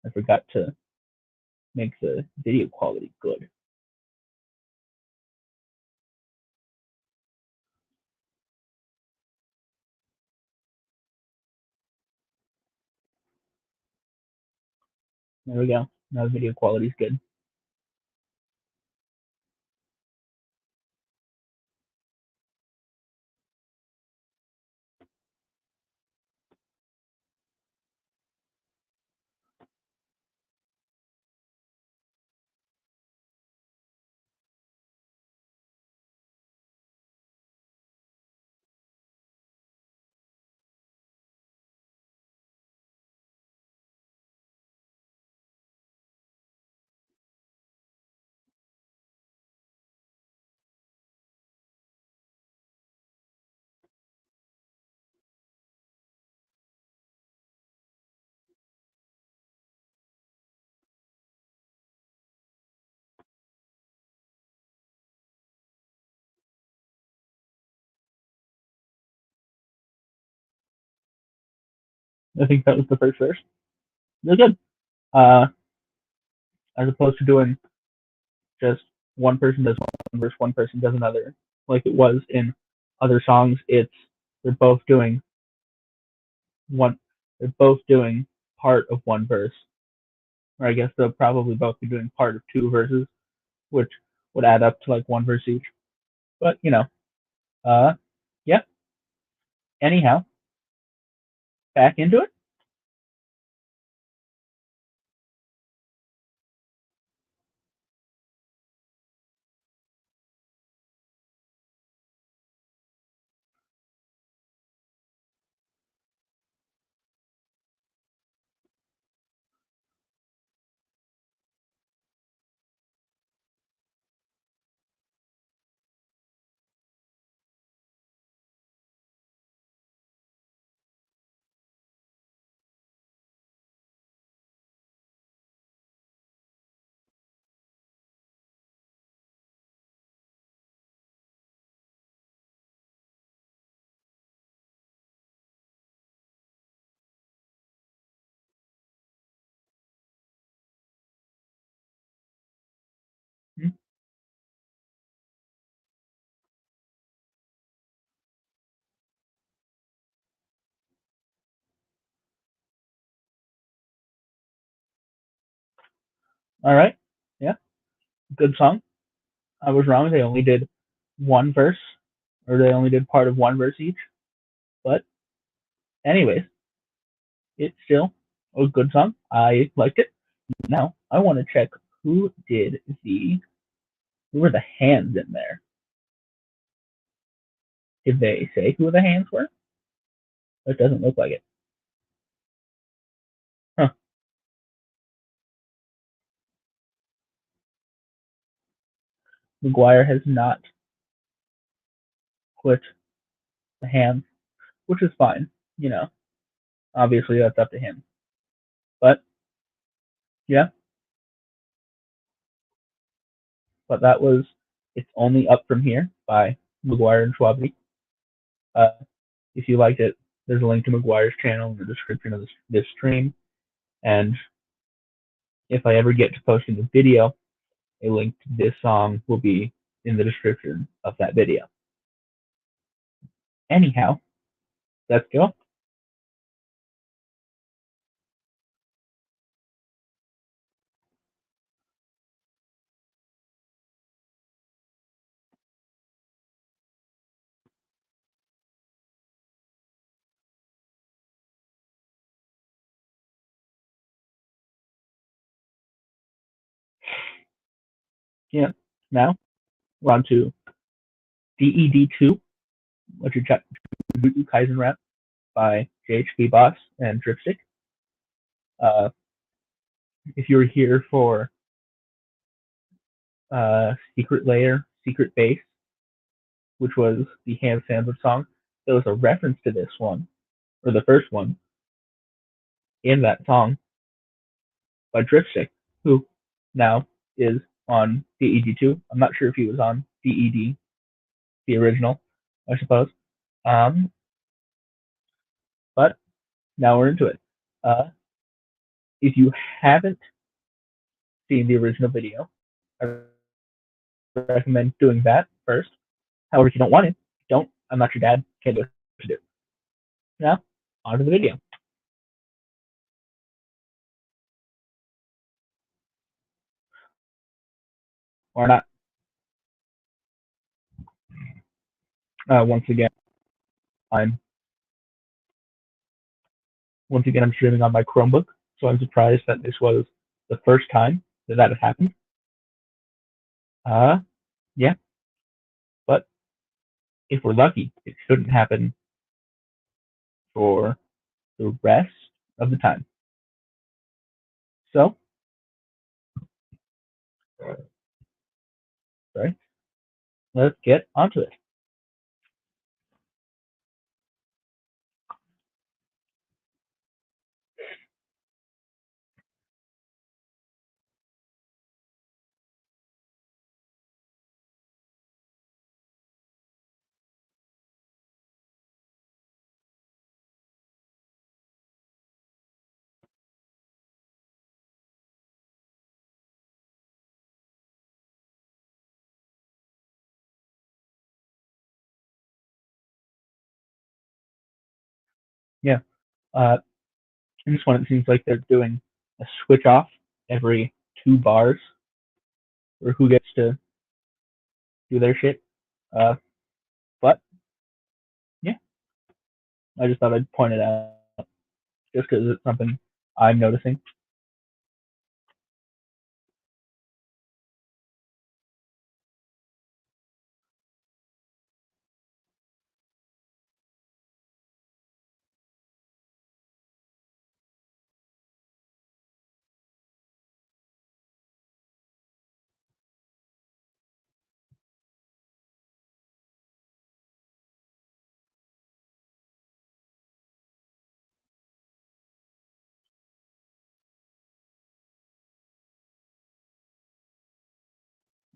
I forgot to make the video quality good. There we go. Now the video quality is good. I think that was the first verse. Really good. As opposed to doing just one person does one verse, one person does another, like it was in other songs. It's they're both doing one. They're both doing part of one verse, or I guess they'll probably both be doing part of two verses, which would add up to like one verse each. But uh, yeah. Anyhow, back into it. Hmm. All right. Yeah, good song. I was wrong. They only did one verse, or they only did part of one verse each. But anyways, it's still a good song. I liked it. Now I want to check who were the hands in there. Did they say who the hands were? It doesn't look like it. Huh. McGuire has not put the hands, which is fine. Obviously that's up to him. But yeah, but that was It's Only Up From Here by McGuire and Schwabity. Uh, if you liked it, there's a link to McGuire's channel in the description of this stream. And if I ever get to posting a video, a link to this song will be in the description of that video. Anyhow, let's go. Yeah. Now we're on to DED2, which is Jujutsu Kaisen Rap by JHP Boss and Dripstick. Uh, if you were here for Secret Layer, Secret Base, which was the Hand Sandwich song, there was a reference to this one, or the first one, in that song by Dripstick, who now is on DED2. I'm not sure if he was on DED, the original, I suppose. But now we're into it. Uh, if you haven't seen the original video, I recommend doing that first. However, if you don't want to, don't. I'm not your dad. Can't do what to do. Now, on to the video. Or not. Once again, I'm I'm streaming on my Chromebook, so I'm surprised that this was the first time that had happened. Yeah, but if we're lucky, it shouldn't happen for the rest of the time. So, sorry, let's get onto it. Yeah, in this one, it seems like they're doing a switch off every 2 bars, or who gets to do their shit. Uh, but yeah, I just thought I'd point it out just because it's something I'm noticing.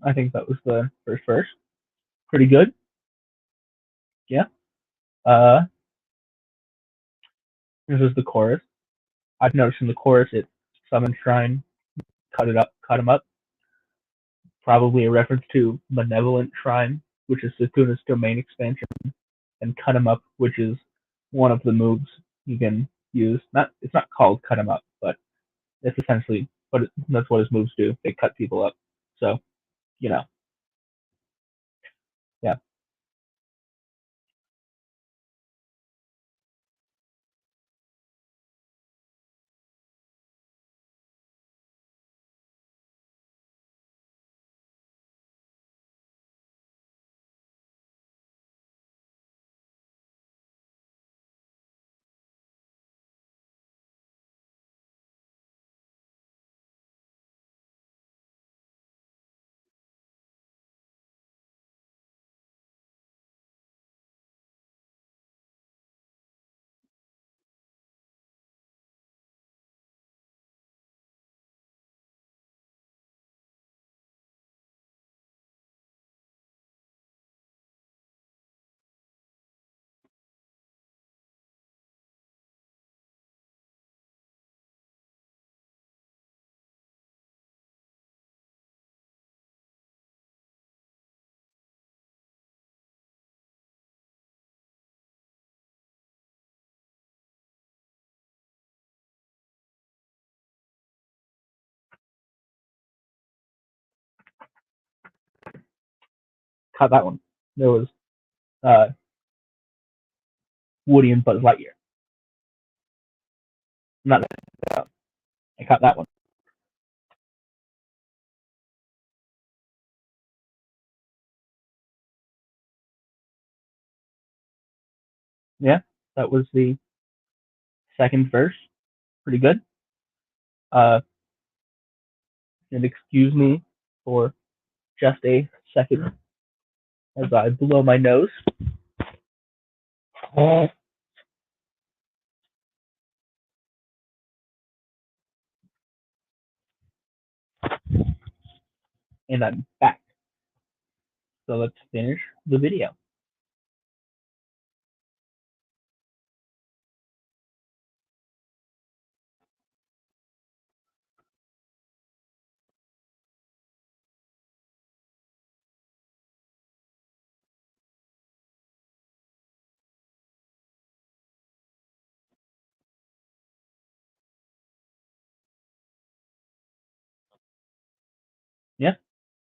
I think that was the first verse. Pretty good. Yeah. Uh, this is the chorus. I've noticed in the chorus it summon shrine, cut him up. Probably a reference to Malevolent Shrine, which is Sukuna's domain expansion, and Cut 'em Up, which is one of the moves you can use. Not It's not called Cut 'em Up, but it's essentially that's what his moves do. They cut people up. So you know, yeah, caught that one. There was uh, Woody and Buzz Lightyear. Not that. I caught that one. Yeah, that was the second verse. Pretty good. Uh, and excuse me for just a second as I blow my nose. And I'm back. So let's finish the video.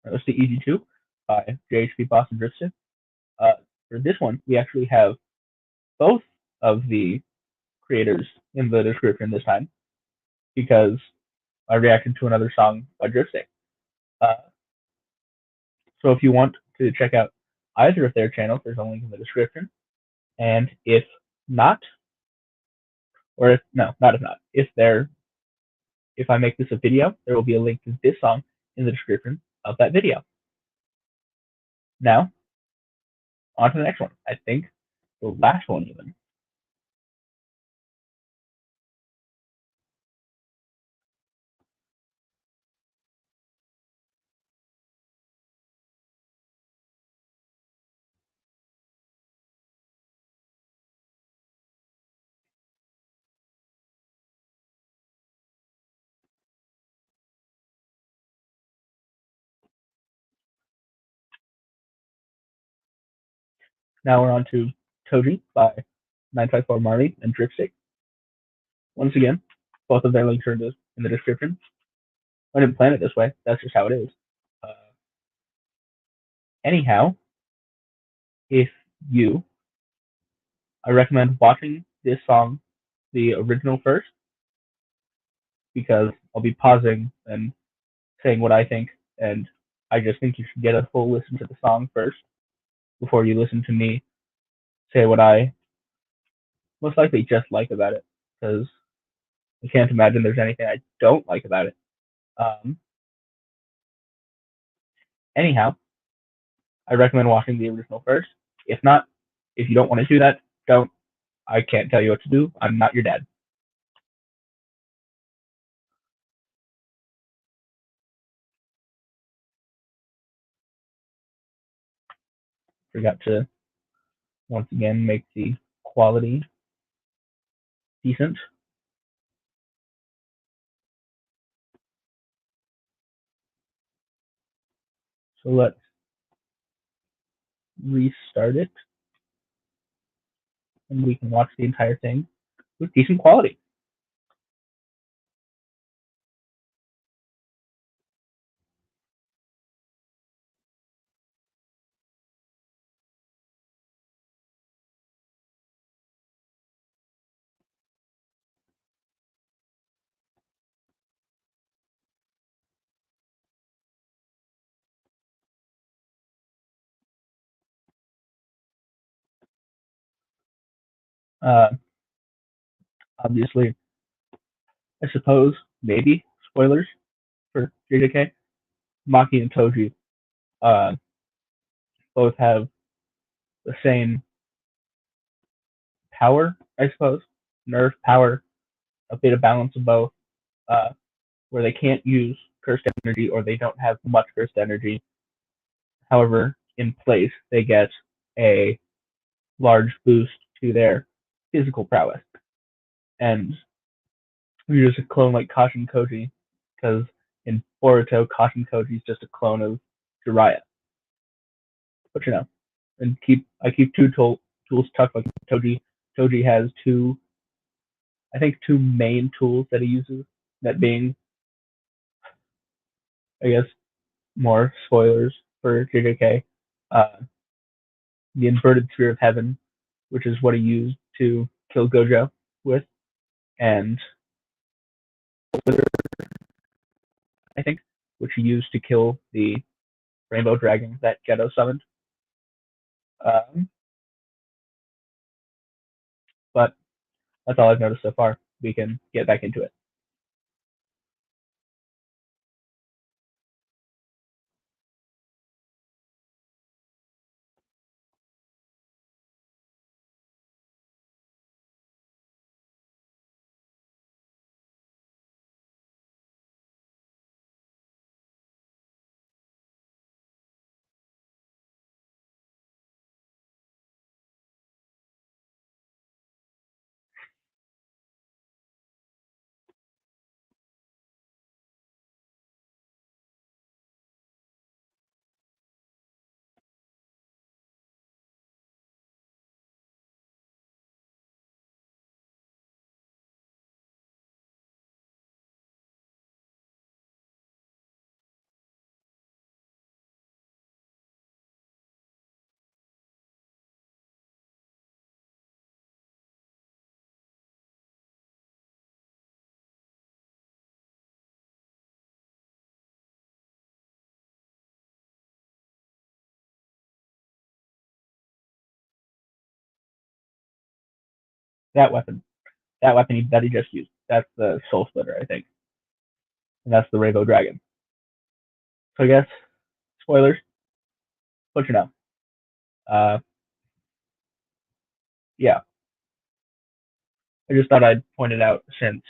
Let's see, Easy 2 by JHP Boston Drifter. Uh, for this one, we actually have both of the creators in the description this time because I reacted to another song by Drifting. Uh, so if you want to check out either of their channels, there's a link in the description. And if not, or if no, not if not, if I make this a video, there will be a link to this song in the description of that video. Now, on to the next one. I think the last one even. Now we're on to Toji by 954 Marley and Dripstick. Once again, both of their links are in the description. I didn't plan it this way. That's just how it is. Uh, anyhow, if you, I recommend watching this song, the original first, because I'll be pausing and saying what I think, and I just think you should get a full listen to the song first before you listen to me say what I most likely just like about it, because I can't imagine there's anything I don't like about it. Um, anyhow, I recommend watching the original first. If not, if you don't want to do that, don't. I can't tell you what to do. I'm not your dad. Forgot to once again make the quality decent. So let's restart it and we can watch the entire thing with decent quality. Uh, obviously, I suppose maybe spoilers for JJK. Maki and Toji uh, both have the same power, I suppose. Nerve power, a bit of balance of both, uh, where they can't use cursed energy or they don't have much cursed energy. However, in place, they get a large boost to their physical prowess. And we use a clone like Kashin Koji, because in Boruto, Kashin Koji is just a clone of Jiraiya. But you know, and I keep tools tucked like Toji. Toji has I think two main tools that he uses. That being, I guess, more spoilers for JJK. Uh, the inverted sphere of heaven, which is what he used to kill Gojo with, and I think, which he used to kill the rainbow dragon that Geto summoned. Um, but that's all I've noticed so far. We can get back into it. that weapon, that he just used. That's the Soul Splitter, I think, and that's the Rainbow Dragon. So I guess spoilers, but you know, uh, yeah, I just thought I'd point it out since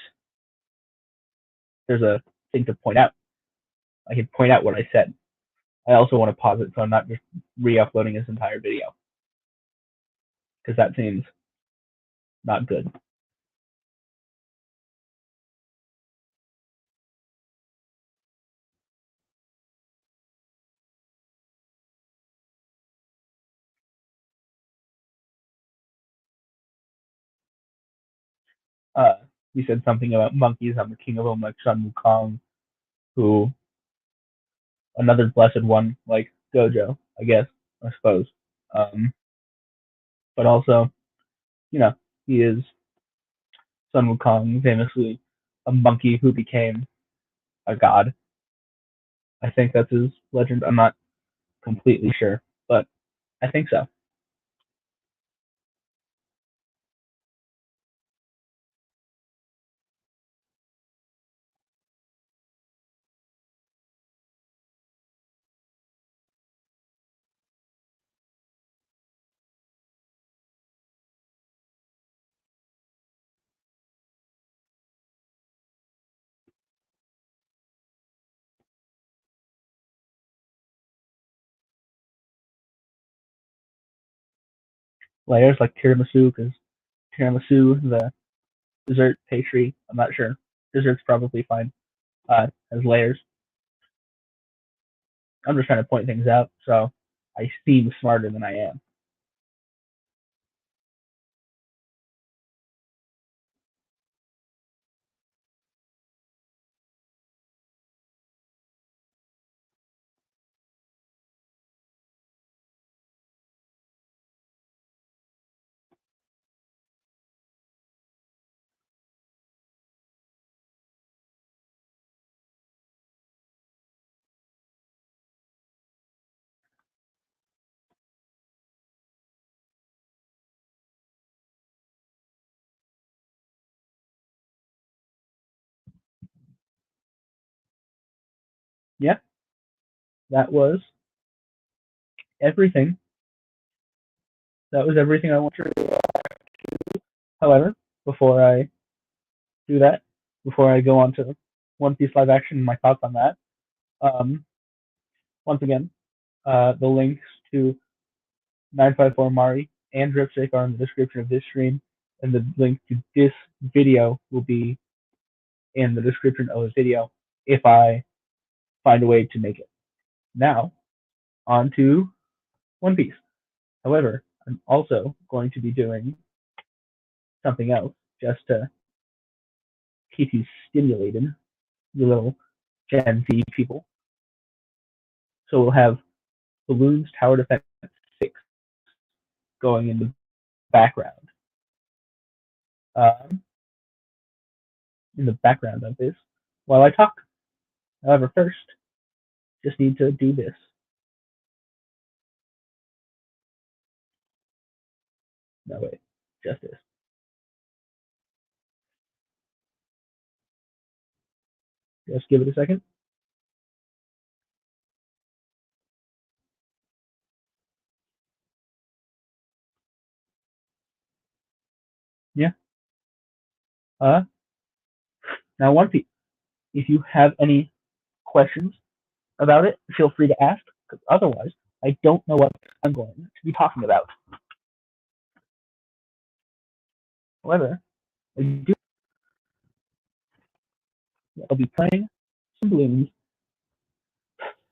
there's a thing to point out. I can point out what I said. I also want to pause it so I'm not just re-uploading this entire video because that seems not good. Uh, you said something about monkeys. I'm the king of them, like Sun Wukong, who another blessed one, like Gojo, I guess, I suppose. Um, but also, you know, he is Sun Wukong, famously a monkey who became a god. I think that's his legend. I'm not completely sure, but I think so. Layers like tiramisu, because tiramisu, the dessert pastry, I'm not sure. Dessert's probably fine. Has layers. I'm just trying to point things out, so I seem smarter than I am. Yeah, that was everything. That was everything I wanted to. However, before I do that, before I go on to One Piece live action and my thoughts on that, um, once again, the links to 954 Mari and Dripstick are in the description of this stream, and the link to this video will be in the description of the video if I find a way to make it. Now, on to One Piece. However, I'm also going to be doing something else just to keep you stimulated, you little Gen Z people. So we'll have Balloons Tower Defense 6 going in the background. Um, in the background of this while I talk. However, first, just need to do this. No, wait, just this. Just give it a second. Yeah. Uh, Now, One Piece. If you have any questions about it, feel free to ask, because otherwise, I don't know what I'm going to be talking about. However, I do. I'll be playing some balloons,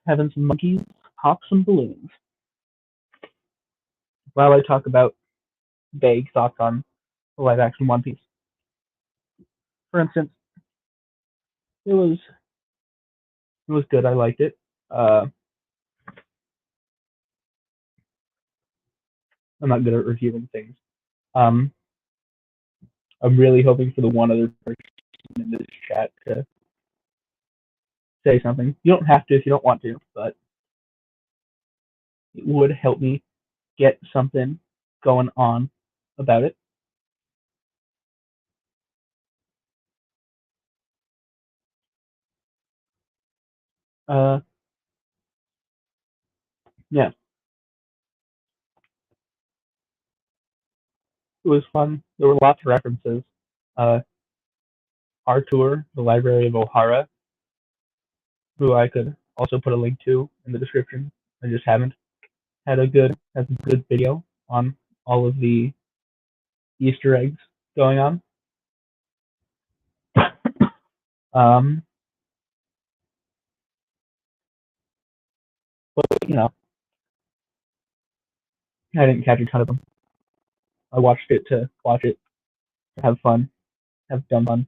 having some monkeys pop some balloons, while I talk about vague thoughts on the live action One Piece. For instance, it was good. I liked it. Uh, I'm not good at reviewing things. Um, I'm really hoping for the one other person in this chat to say something. You don't have to if you don't want to, but it would help me get something going on about it. Uh, yeah, it was fun. There were lots of references. Uh, Artur, the Library of Ohara, who I could also put a link to in the description. I just haven't has a good video on all of the Easter eggs going on. Um, but I didn't catch a ton of them. I watched it to watch it, to have fun, have dumb fun.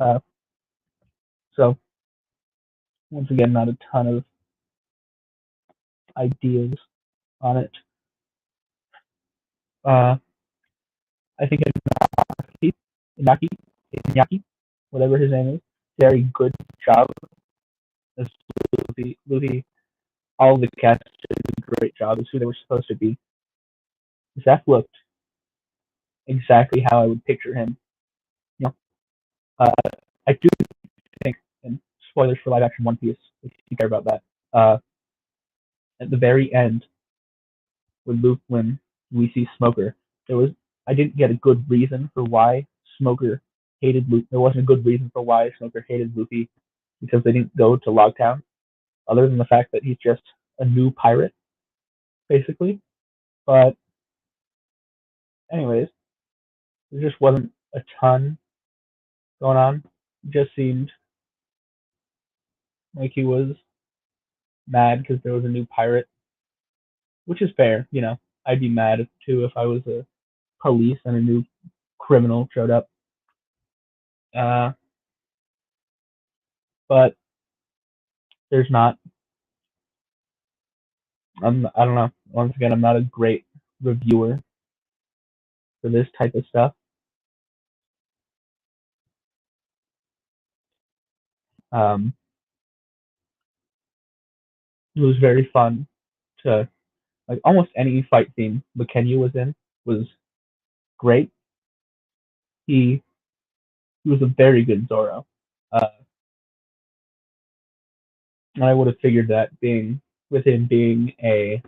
Uh, so once again, not a ton of ideas on it. Uh, I think Inaki, Inaki, whatever his name is, very good job as Luffy. Luffy, all the cast did a great job as who they were supposed to be. Zeph looked exactly how I would picture him. You know, I do think, and spoilers for live action One Piece, if you care about that. At the very end, when we see Smoker, there was I didn't get a good reason for why Smoker hated Luffy. There wasn't a good reason for why Smoker hated Luffy because they didn't go to Logtown, other than the fact that he's just a new pirate, basically. But anyways, there just wasn't a ton going on. It just seemed like he was mad because there was a new pirate, which is fair. I'd be mad too if I was a police and a new criminal showed up. Uh, but there's not. I don't know. Once again, I'm not a great reviewer for this type of stuff. Um, it was very fun to like almost any fight scene McKenna was in was great. He he was a very good Zoro. Uh, and I would have figured that being with him being a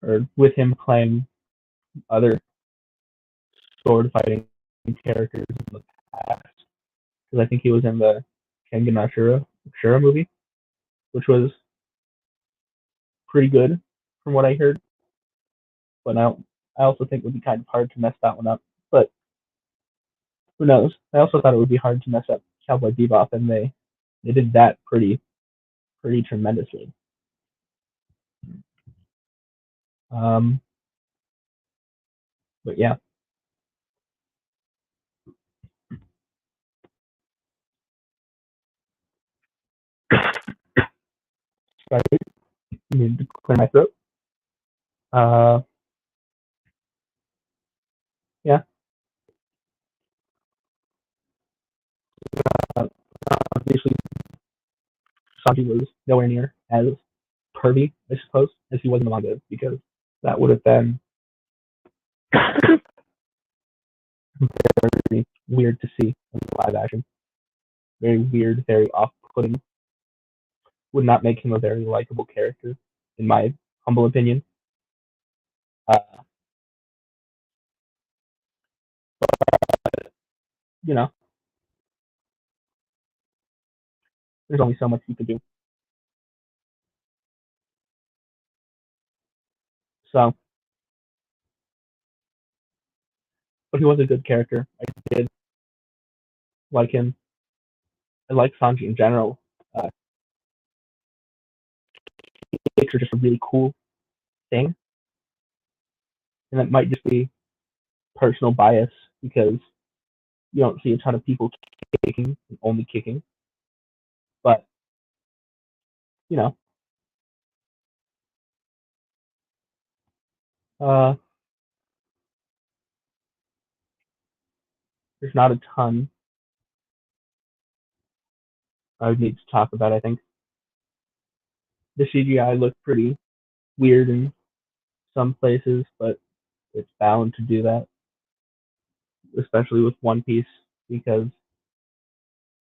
or with him playing other sword fighting characters in the past, because I think he was in the Kengan Ashura movie, which was pretty good from what I heard. But I also think it would be kind of hard to mess that one up. But who knows? I also thought it would be hard to mess up Cowboy Bebop, and they did that pretty tremendously. Um, but yeah, sorry, I need to clear my throat. Uh, yeah, uh, obviously Sanji was nowhere near as pervy, I suppose, as he was in the manga, because that would have been very weird to see in live action. Very weird, very off-putting. Would not make him a very likable character, in my humble opinion. Uh, you know, there's only so much you can do. So, but he was a good character. I did like him. I like Sanji in general. Uh, Kicks are just a really cool thing, and it might just be personal bias because you don't see a ton of people kicking, only kicking. But you know, uh, there's not a ton I would need to talk about. I think the CGI looked pretty weird in some places, but it's bound to do that, especially with One Piece because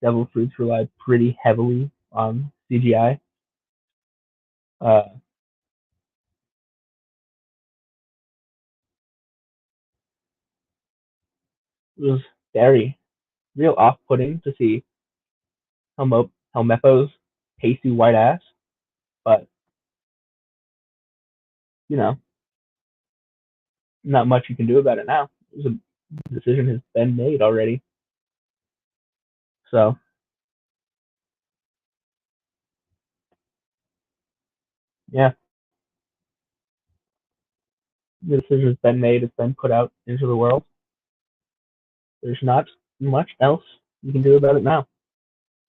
Devil Fruits relied pretty heavily on CGI. Uh, it was very real off-putting to see Helmeppo's pasty white ass, but you know, not much you can do about it now. The decision has been made already. So yeah, the decision has been made. It's been put out into the world. There's not much else you can do about it now,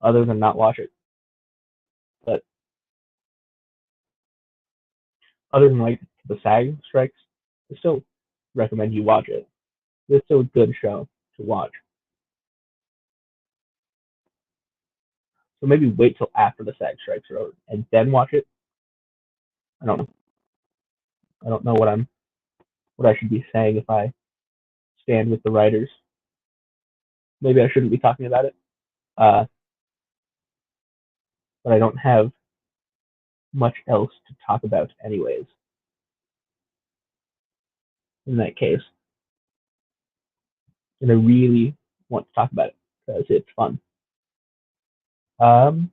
other than not watch it. But other than like the SAG strikes, I still recommend you watch it. It's still a good show to watch. So maybe wait till after the SAG strikes are over and then watch it. I don't know. I don't know what I should be saying if I stand with the writers. Maybe I shouldn't be talking about it. Uh, but I don't have much else to talk about anyways. In that case, and I really want to talk about it because it's fun. Um,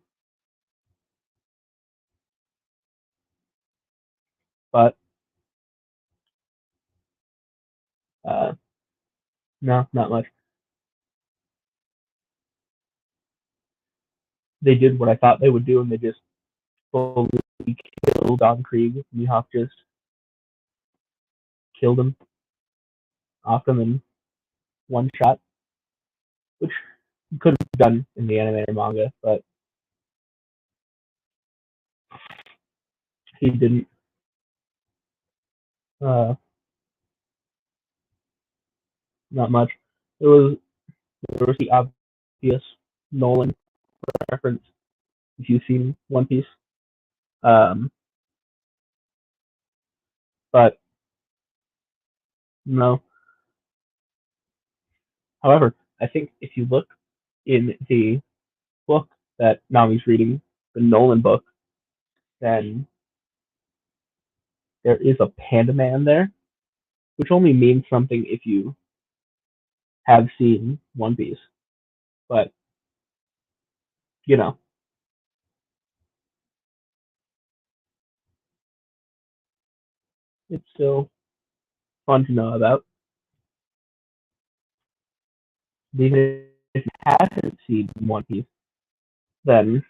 but uh, no, not much. They did what I thought they would do, and they just fully killed Don Krieg. Mihawk just killed him off him in one shot, which he could have done in the anime or manga, but he didn't. Uh, not much. There was the obvious Nolan reference if you've seen One Piece. Um, but no. However, I think if you look in the book that Nami's reading, the Nolan book, then there is a Panda Man there, which only means something if you have seen One Piece. But you know, it's still fun to know about. Even if you haven't seen One Piece, then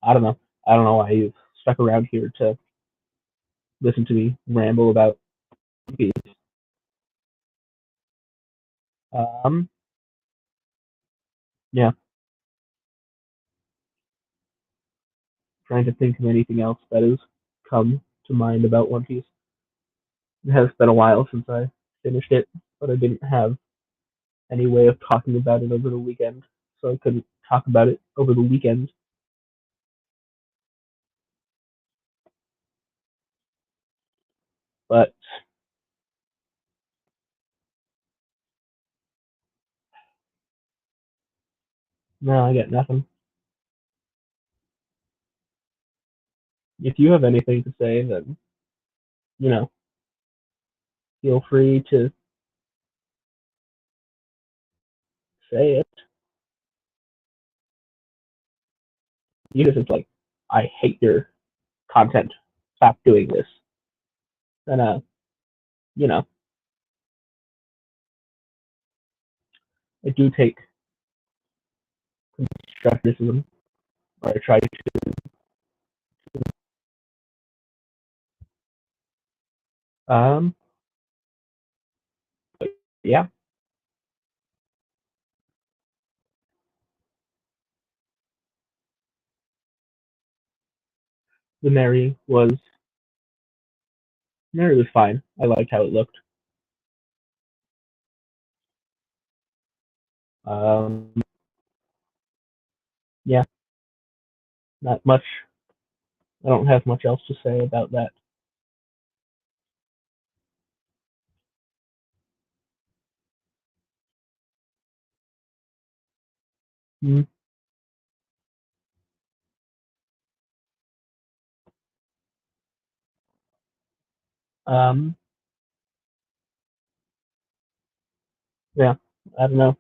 I don't know. I don't know why you've stuck around here to listen to me ramble about One Piece. Um, yeah, trying to think of anything else that has come to mind about One Piece. It has been a while since I finished it, but I didn't have any way of talking about it over the weekend, so I couldn't talk about it over the weekend. But no, I got nothing. If you have anything to say, then you know, feel free to say it. Even if it's like, I hate your content, stop doing this. Then you know, I do take criticism, or I try to. Um, but yeah, the Mary was fine. I liked how it looked. Um, yeah, not much. I don't have much else to say about that. Mm. Um, yeah, I don't know.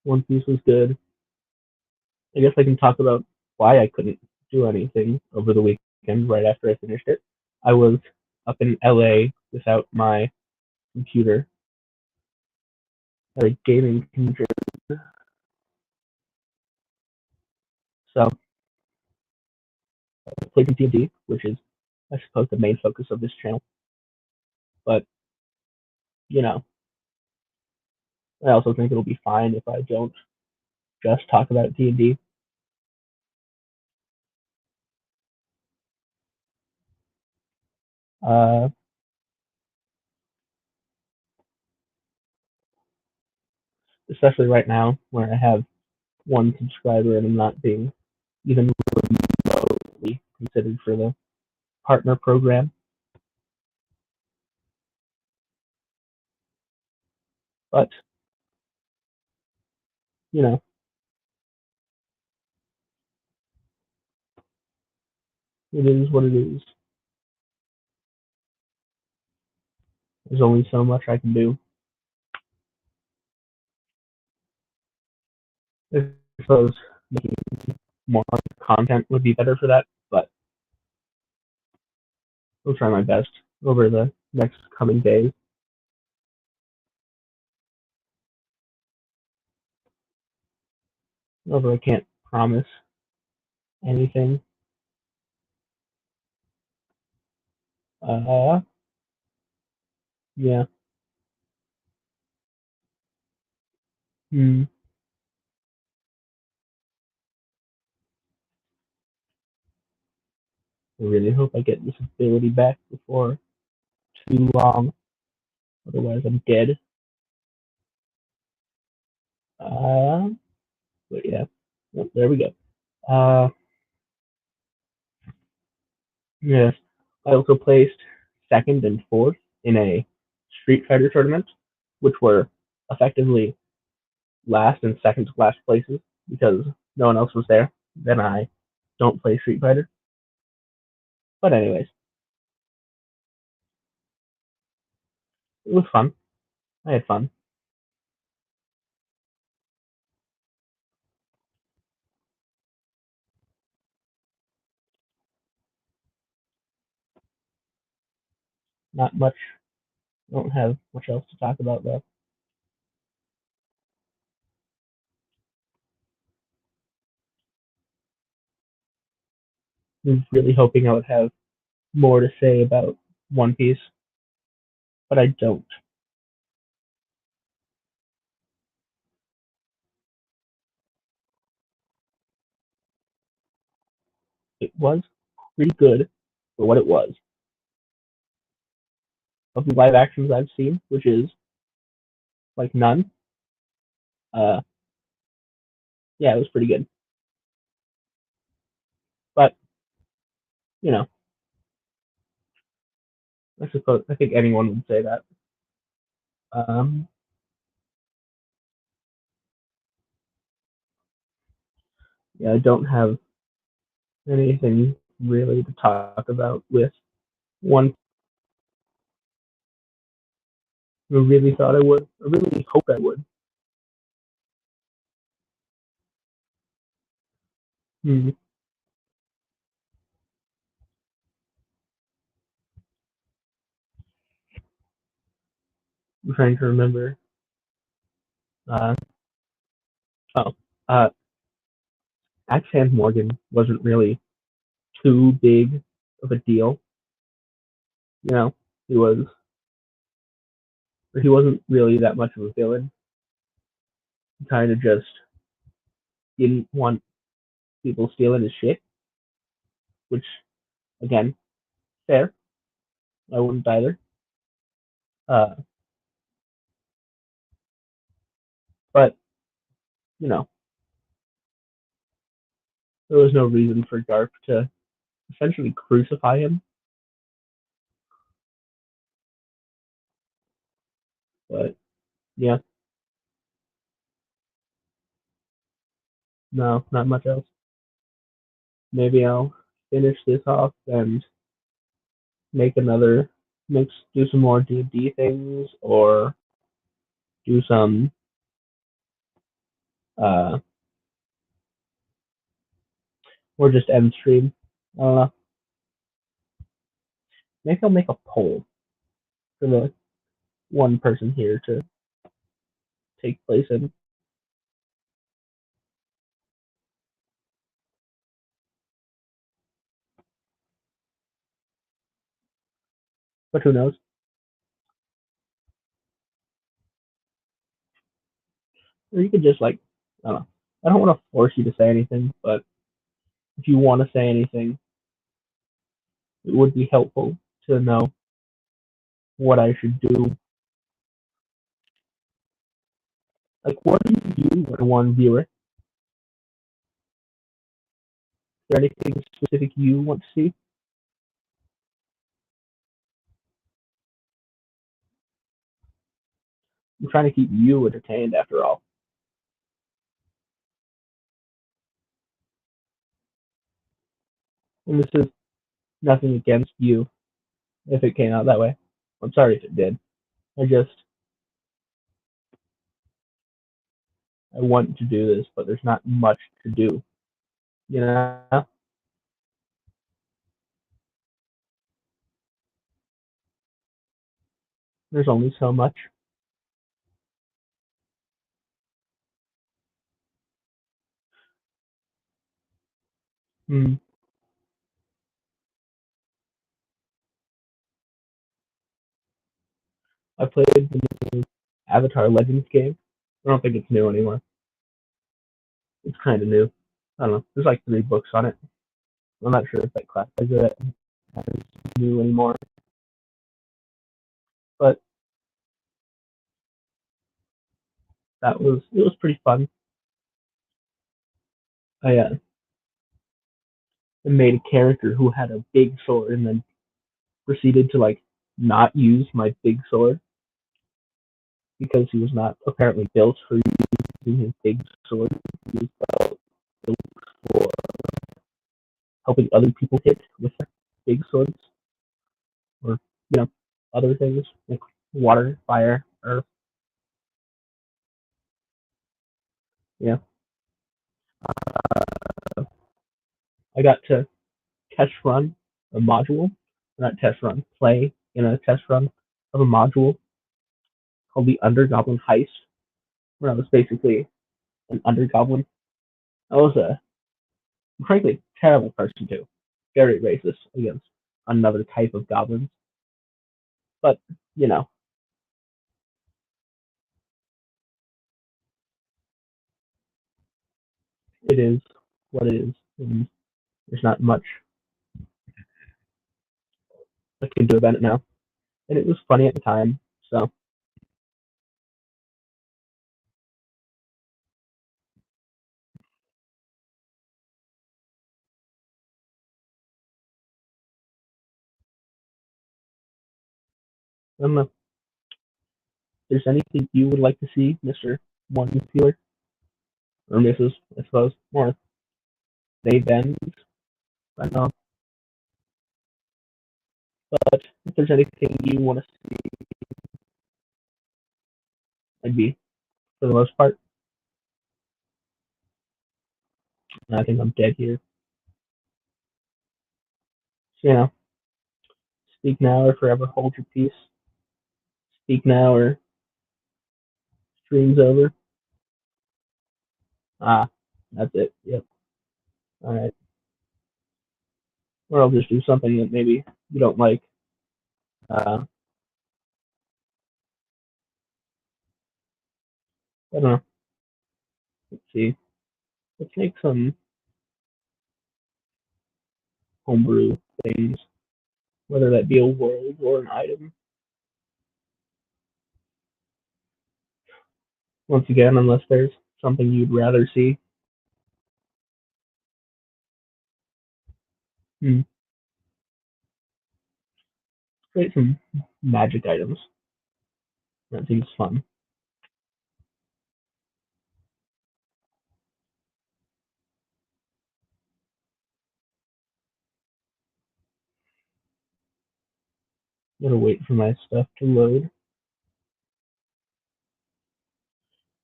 One Piece was good. I guess I can talk about why I couldn't do anything over the weekend right after I finished it. I was up in LA without my computer at a gaming convention, so I played some D&D, which is, I suppose, the main focus of this channel. But you know, I also think it'll be fine if I don't just talk about D&D. Uh, Especially right now, where I have one subscriber and I'm not being even remotely considered for the partner program. But you know, it is what it is. There's only so much I can do. I suppose making more content would be better for that, but I'll try my best over the next coming days. Although I can't promise anything. Uh, yeah. Hmm. I really hope I get this ability back before too long. Otherwise, I'm dead. Uh, but yeah. Well, there we go. Uh, yes. I also placed second and fourth in a Street Fighter tournament, which were effectively last and second to last places because no one else was there. Then I don't play Street Fighter. But anyways, it was fun. I had fun. Not much. I don't have much else to talk about though. I was really hoping I would have more to say about One Piece, but I don't. It was pretty good for what it was. Of the live actions I've seen, which is like none, uh, yeah, it was pretty good. But you know, I think anyone would say that. Um, yeah, I don't have anything really to talk about with one. I really thought I would. I really hope I would. Hmm. I'm trying to remember. Uh, oh, uh, Accent Morgan wasn't really too big of a deal. You know, he was, he wasn't really that much of a villain. He kind of just didn't want people stealing his shit, which again, fair. I wouldn't either. Uh, but you know, there was no reason for Garp to. essentially crucify him. But yeah, no, not much else. Maybe I'll finish this off and make another mix, do some more D&D things, or do some uh, or just end stream. I don't know. Maybe I'll make a poll for the one person here to take place in. But who knows? Or you could just like, I don't know. I don't want to force you to say anything, but if you want to say anything, it would be helpful to know what I should do. Like, what do you do when one viewer? Is there anything specific you want to see? I'm trying to keep you entertained after all. And this is nothing against you if it came out that way. I'm sorry if it did. I just, I want to do this, but there's not much to do. You know? There's only so much. Hmm. I played the new Avatar Legends game. I don't think it's new anymore. It's kind of new. I don't know. There's like 3 books on it. I'm not sure if that classifies it as new anymore. But it was pretty fun. I made a character who had a big sword and then proceeded to like not use my big sword because he was not apparently built for using his big sword. He was built for helping other people hit with their big swords or other things like water, fire, earth. Yeah, I got to test run a module, not test run, play in a test run of a module called the Undergoblin Heist, where I was basically an Undergoblin. I was a frankly terrible person too, very racist against another type of goblins. But you know, it is what it is, and there's not much I can do about it now. And it was funny at the time, so I don't know. If there's anything you would like to see, Mister One Feeler or Mrs. I suppose, or they then. I don't know. But if there's anything you want to see, I'd be for the most part. And I think I'm dead here. So, speak now or forever hold your peace. Speak now or stream's over. Ah, that's it. Yep. All right. Or I'll just do something that maybe you don't like. I don't know. Let's see. Let's make some homebrew things, whether that be a world or an item. Once again, unless there's something you'd rather see. Hmm. create some magic items. That seems fun. I'm gonna wait for my stuff to load.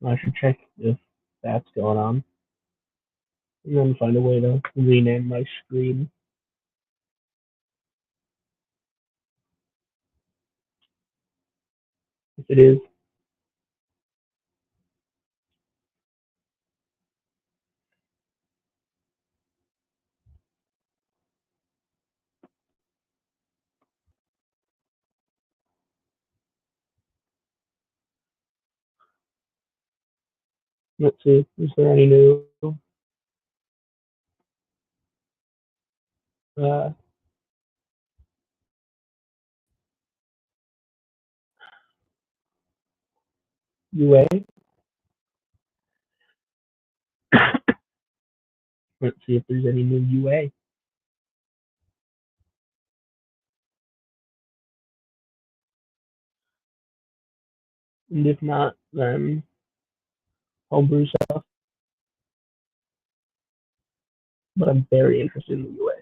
I should check if that's going on, and then find a way to rename my screen. If it is, let's see. Is there any new uh, UA? Let's see if there's any new UA. And if not, then homebrew stuff. But I'm very interested in the UA.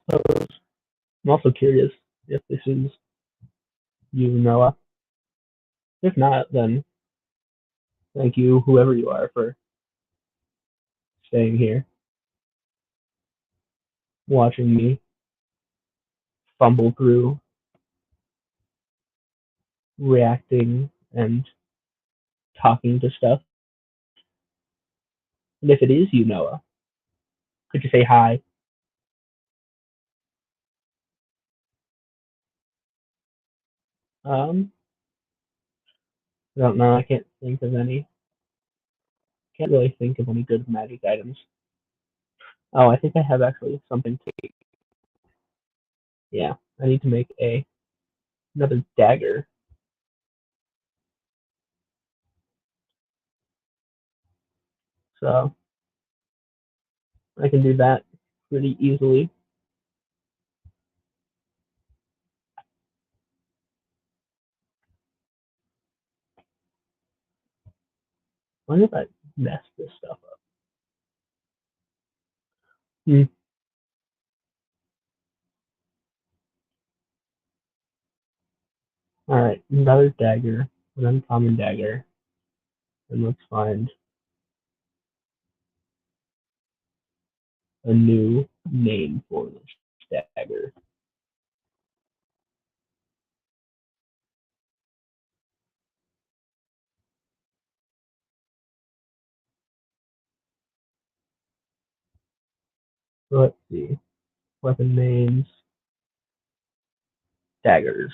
So I'm also curious if this is you, Noah. If not, then thank you, whoever you are, for staying here, watching me fumble through, reacting, and talking to stuff. And if it is you, Noah, could you say hi? Um, I don't know. I can't think of any. Can't really think of any good magic items. Oh, I think I have actually something to. Yeah, I need to make a another dagger. So I can do that pretty easily. Wonder if I mess this stuff up. Hmm. All right, another dagger, an uncommon dagger, and let's find a new name for this dagger. So let's see. Weapon names, daggers.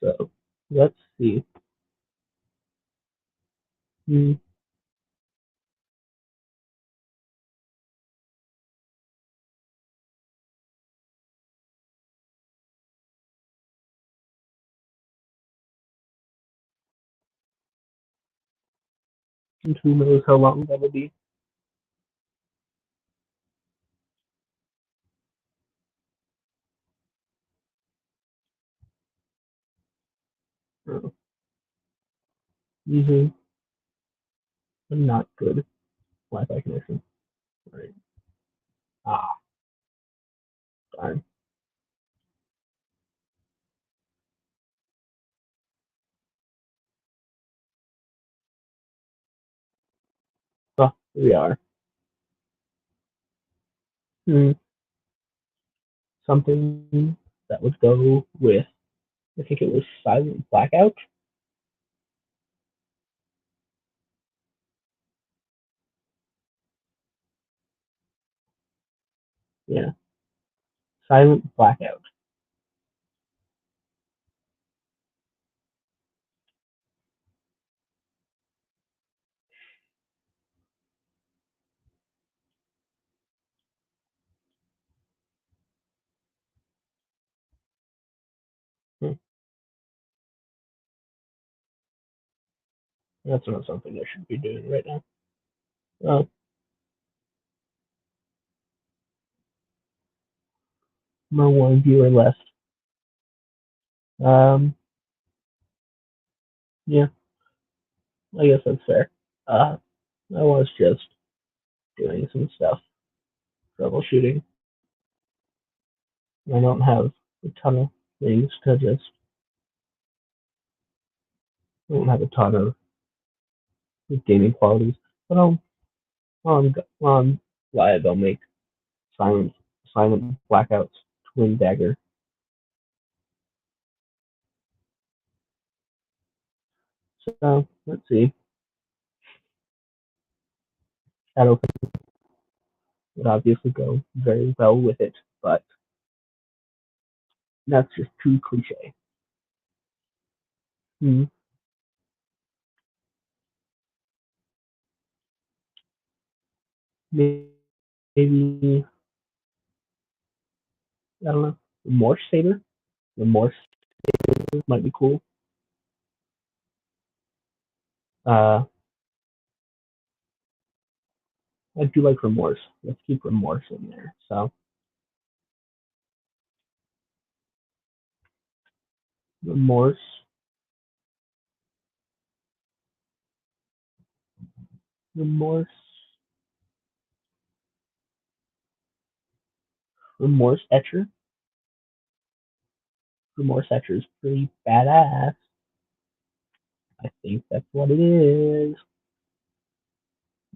So let's see. Hmm. And who knows how long that'll be. Oh, using a not good Wi-Fi connection. Right. Ah, darn. Oh, here we are. Hmm. Something that would go with, I think it was Silent Blackout. Yeah, Silent Blackout. That's not something I should be doing right now. Well, my one viewer left. Um, yeah, I guess that's fair. I was just doing some stuff, troubleshooting. I don't have a ton of things to just. I don't have a ton of gaming qualities, but while I'm live, I'll make silent silent blackouts, twin dagger. So let's see. Shadow would obviously go very well with it, but that's just too cliche. Hmm. Maybe I don't know. Remorse saber. Remorse might be cool. Uh, I do like remorse. Let's keep remorse in there. So remorse, remorse, remorse etcher. Remorse etcher is pretty badass. I think that's what it is.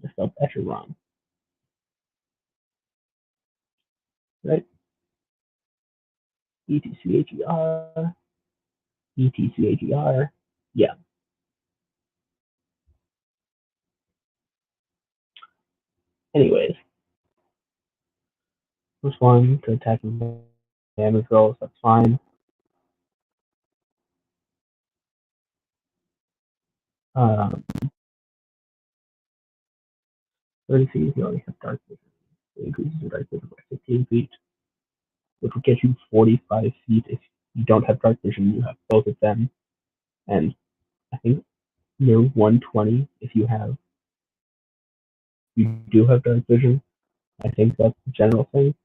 I spelled etcher wrong, right? ETCHER, ETCHER. Yeah. Anyways, this one to attack damage rolls. That's fine. 30 feet if you already have dark vision. It increases your dark vision by 15 feet, which will get you 45 feet if you don't have dark vision. You have both of them, and I think near 120 if you do have dark vision. I think that's the general thing.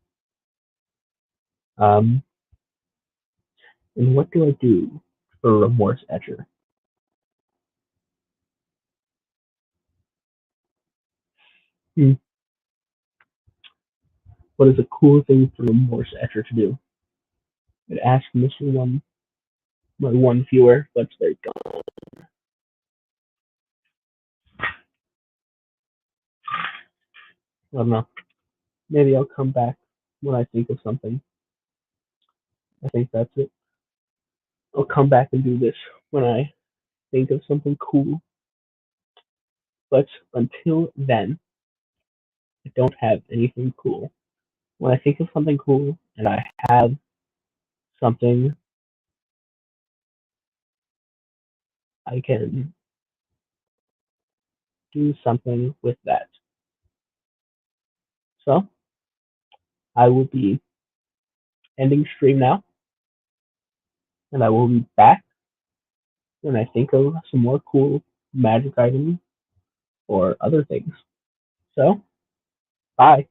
Um, and what do I do for Remorse Etcher? Hmm. What is a cool thing for Remorse Etcher to do? It asks Mr. One, my one viewer, but they're gone. I don't know. Maybe I'll come back when I think of something. I think that's it. I'll come back and do this when I think of something cool. But until then, I don't have anything cool. When I think of something cool and I have something, I can do something with that. So I will be ending stream now, and I will be back when I think of some more cool magic items or other things. So, bye.